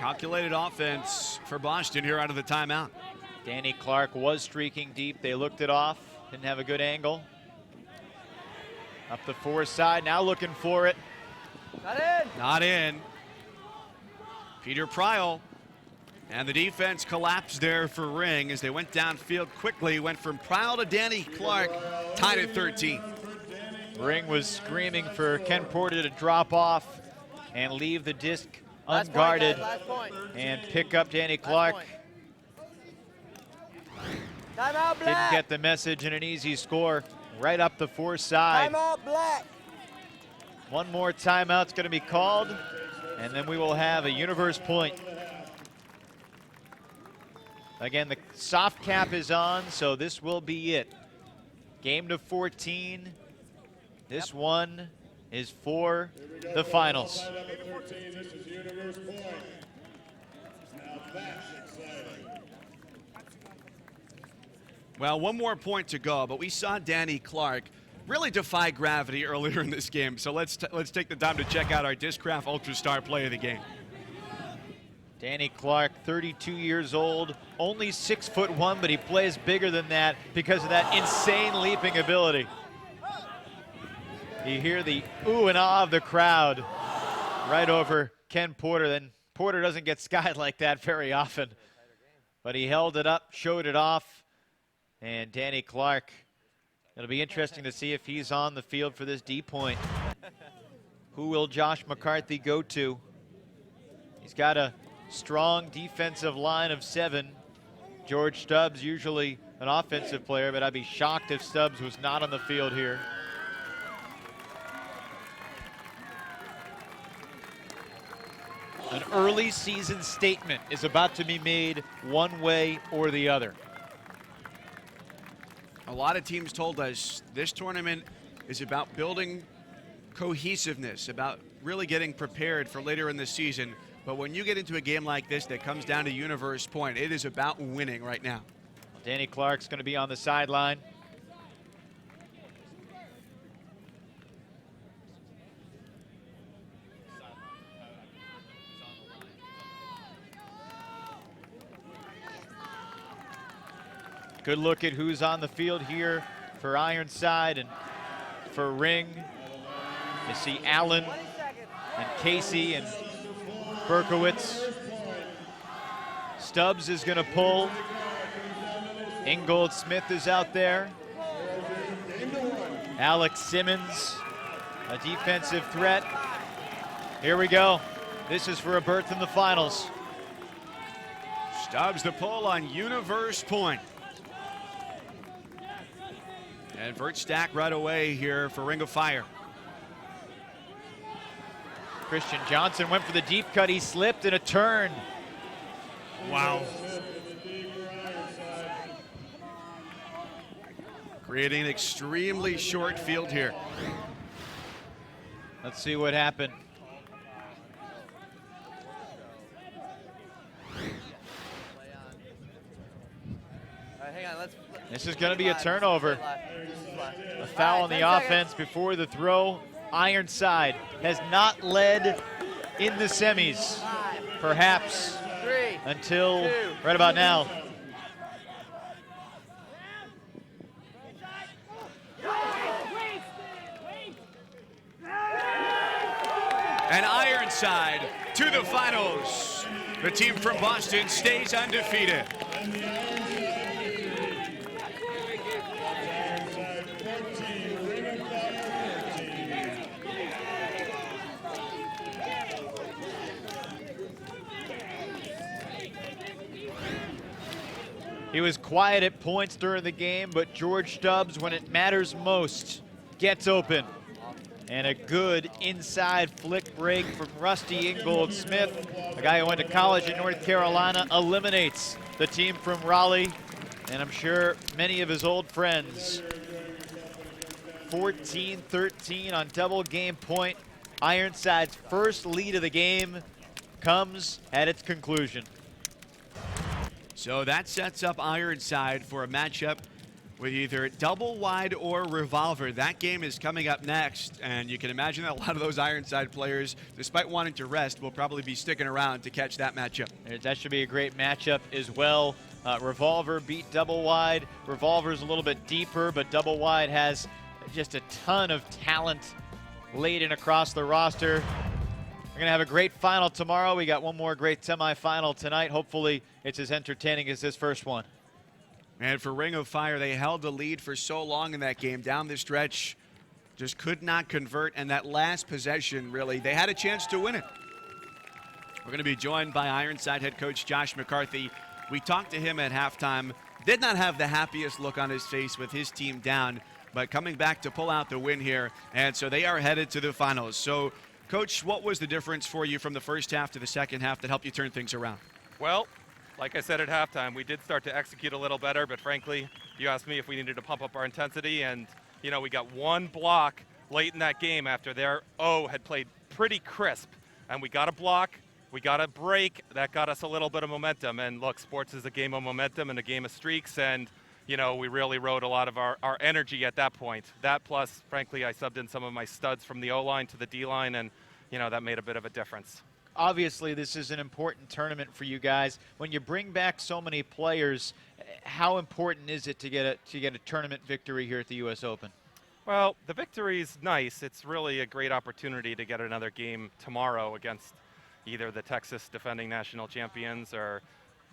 Speaker 1: Calculated offense for Boston here out of the timeout.
Speaker 2: Danny Clark was streaking deep. They looked it off. Didn't have a good angle. Up the fore side, now looking for it.
Speaker 4: Not in.
Speaker 1: Not in. Peter Pryl. And the defense collapsed there for Ring as they went downfield quickly. Went from Pryl to Danny Clark, tied at 13.
Speaker 2: Ring was screaming for Ken Porter to drop off and leave the disc unguarded
Speaker 4: Last point.
Speaker 2: and pick up Danny Clark.
Speaker 4: Timeout,
Speaker 2: Didn't
Speaker 4: Black.
Speaker 2: get the message, and an easy score right up the fore side.
Speaker 4: Timeout, Black.
Speaker 2: One more timeout's going to be called, and then we will have a universe point. Again, the soft cap is on, so this will be it. Game to 14. This one is for the finals.
Speaker 5: This is universe point. Now that's exciting.
Speaker 1: Well, one more point to go, but we saw Danny Clark really defy gravity earlier in this game. So let's take the time to check out our Discraft Ultra Star play of the game.
Speaker 2: Danny Clark, 32 years old, only 6'1", but he plays bigger than that because of that insane leaping ability. You hear the ooh and ah of the crowd right over Ken Porter. Then Porter doesn't get skied like that very often, but he held it up, showed it off, and Danny Clark, it'll be interesting to see if he's on the field for this D point. Who will Josh McCarthy go to? He's got a strong defensive line of 7. George Stubbs, usually an offensive player, but I'd be shocked if Stubbs was not on the field here. An early season statement is about to be made one way or the other.
Speaker 1: A lot of teams told us this tournament is about building cohesiveness, about really getting prepared for later in the season. But when you get into a game like this that comes down to universe point, it is about winning right now.
Speaker 2: Danny Clark's going to be on the sideline. Good look at who's on the field here for Ironside and for Ring. You see Allen and Casey and Berkowitz. Stubbs is going to pull. Ingold Smith is out there. Alex Simmons, a defensive threat. Here we go. This is for a berth in the finals.
Speaker 1: Stubbs the pull on universe point. And vert stack right away here for Ring of Fire.
Speaker 2: Christian Johnson went for the deep cut. He slipped in a turn.
Speaker 1: Wow. Creating an extremely short field here.
Speaker 2: Let's see what happened.
Speaker 4: Hang on,
Speaker 2: This is going to be a turnover. A foul on the offense before the throw. Ironside has not led in the semis, perhaps, until right about now.
Speaker 1: And Ironside to the finals. The team from Boston stays undefeated.
Speaker 2: He was quiet at points during the game, but George Stubbs, when it matters most, gets open. And a good inside flick break from Rusty Ingold Smith, a guy who went to college in North Carolina, eliminates the team from Raleigh, and I'm sure many of his old friends. 14-13 on double game point. Ironside's first lead of the game comes at its conclusion.
Speaker 1: So that sets up Ironside for a matchup with either double wide or revolver. That game is coming up next, and you can imagine that a lot of those Ironside players, despite wanting to rest, will probably be sticking around to catch that matchup.
Speaker 2: That should be a great matchup as well. Revolver beat double wide. Revolver's a little bit deeper, but double wide has just a ton of talent laden across the roster. We're going to have a great final tomorrow. We got one more great semifinal tonight. Hopefully it's as entertaining as this first one.
Speaker 1: And for Ring of Fire, they held the lead for so long in that game. Down the stretch, just could not convert. And that last possession, really, they had a chance to win it. We're going to be joined by Ironside head coach Josh McCarthy. We talked to him at halftime. Did not have the happiest look on his face with his team down, but coming back to pull out the win here. And so they are headed to the finals. So, Coach, what was the difference for you from the first half to the second half that helped you turn things around?
Speaker 6: Well, like I said at halftime, we did start to execute a little better, but frankly, you asked me if we needed to pump up our intensity, and, you know, we got one block late in that game after their O had played pretty crisp, and we got a block, we got a break, that got us a little bit of momentum, and look, sports is a game of momentum and a game of streaks, and, you know, we really rode a lot of our energy at that point. That plus, frankly, I subbed in some of my studs from the O-line to the D-line, and, you know, that made a bit of a difference.
Speaker 2: Obviously, this is an important tournament for you guys. When you bring back so many players, how important is it to get a tournament victory here at the U.S. Open?
Speaker 6: Well, the victory's nice. It's really a great opportunity to get another game tomorrow against either the Texas defending national champions or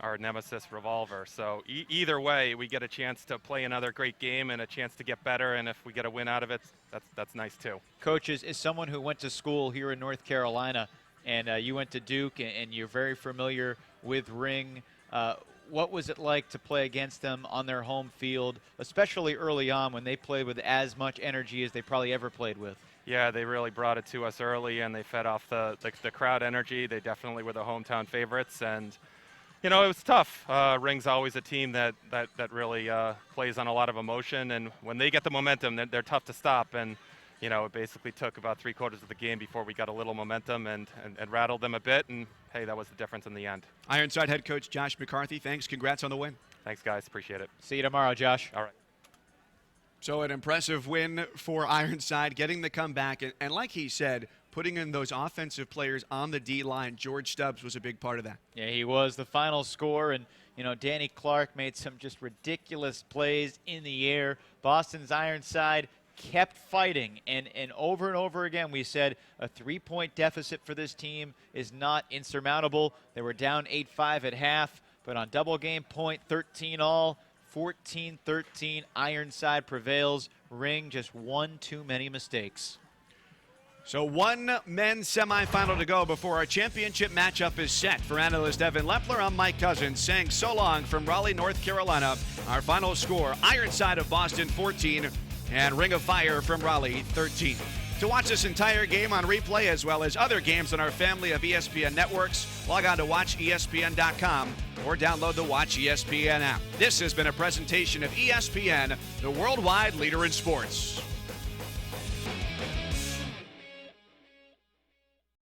Speaker 6: our nemesis Revolver. So either way, we get a chance to play another great game and a chance to get better, and if we get a win out of it, that's nice too.
Speaker 2: Coach, as someone who went to school here in North Carolina, and you went to Duke, and you're very familiar with Ring. What was it like to play against them on their home field, especially early on when they played with as much energy as they probably ever played with?
Speaker 6: Yeah, they really brought it to us early, and they fed off the crowd energy. They definitely were the hometown favorites, and, you know, it was tough. Ring's always a team that really plays on a lot of emotion, and when they get the momentum, they're tough to stop. And you know, it basically took about 3/4 of the game before we got a little momentum and rattled them a bit, and hey, that was the difference in the end.
Speaker 1: Ironside head coach Josh McCarthy, thanks. Congrats on the win.
Speaker 6: Thanks, guys. Appreciate it.
Speaker 2: See you tomorrow, Josh.
Speaker 6: All right.
Speaker 1: So an impressive win for Ironside, getting the comeback, and like he said, putting in those offensive players on the D-line. George Stubbs was a big part of that.
Speaker 2: Yeah, he was the final score, and, you know, Danny Clark made some just ridiculous plays in the air. Boston's Ironside kept fighting, and over and over again we said a 3-point deficit for this team is not insurmountable. They were down 8-5 at half, but on double game point, 13 all, 14-13, Ironside prevails. Ring just one too many mistakes.
Speaker 1: So one men's semifinal to go before our championship matchup is set. For analyst Evan Lepler, I'm Mike Cousins saying so long from Raleigh, North Carolina. Our final score, Ironside of Boston 14, and Ring of Fire from Raleigh 13. To watch this entire game on replay as well as other games on our family of ESPN networks, log on to watchespn.com or download the Watch ESPN app. This has been a presentation of ESPN, the worldwide leader in sports.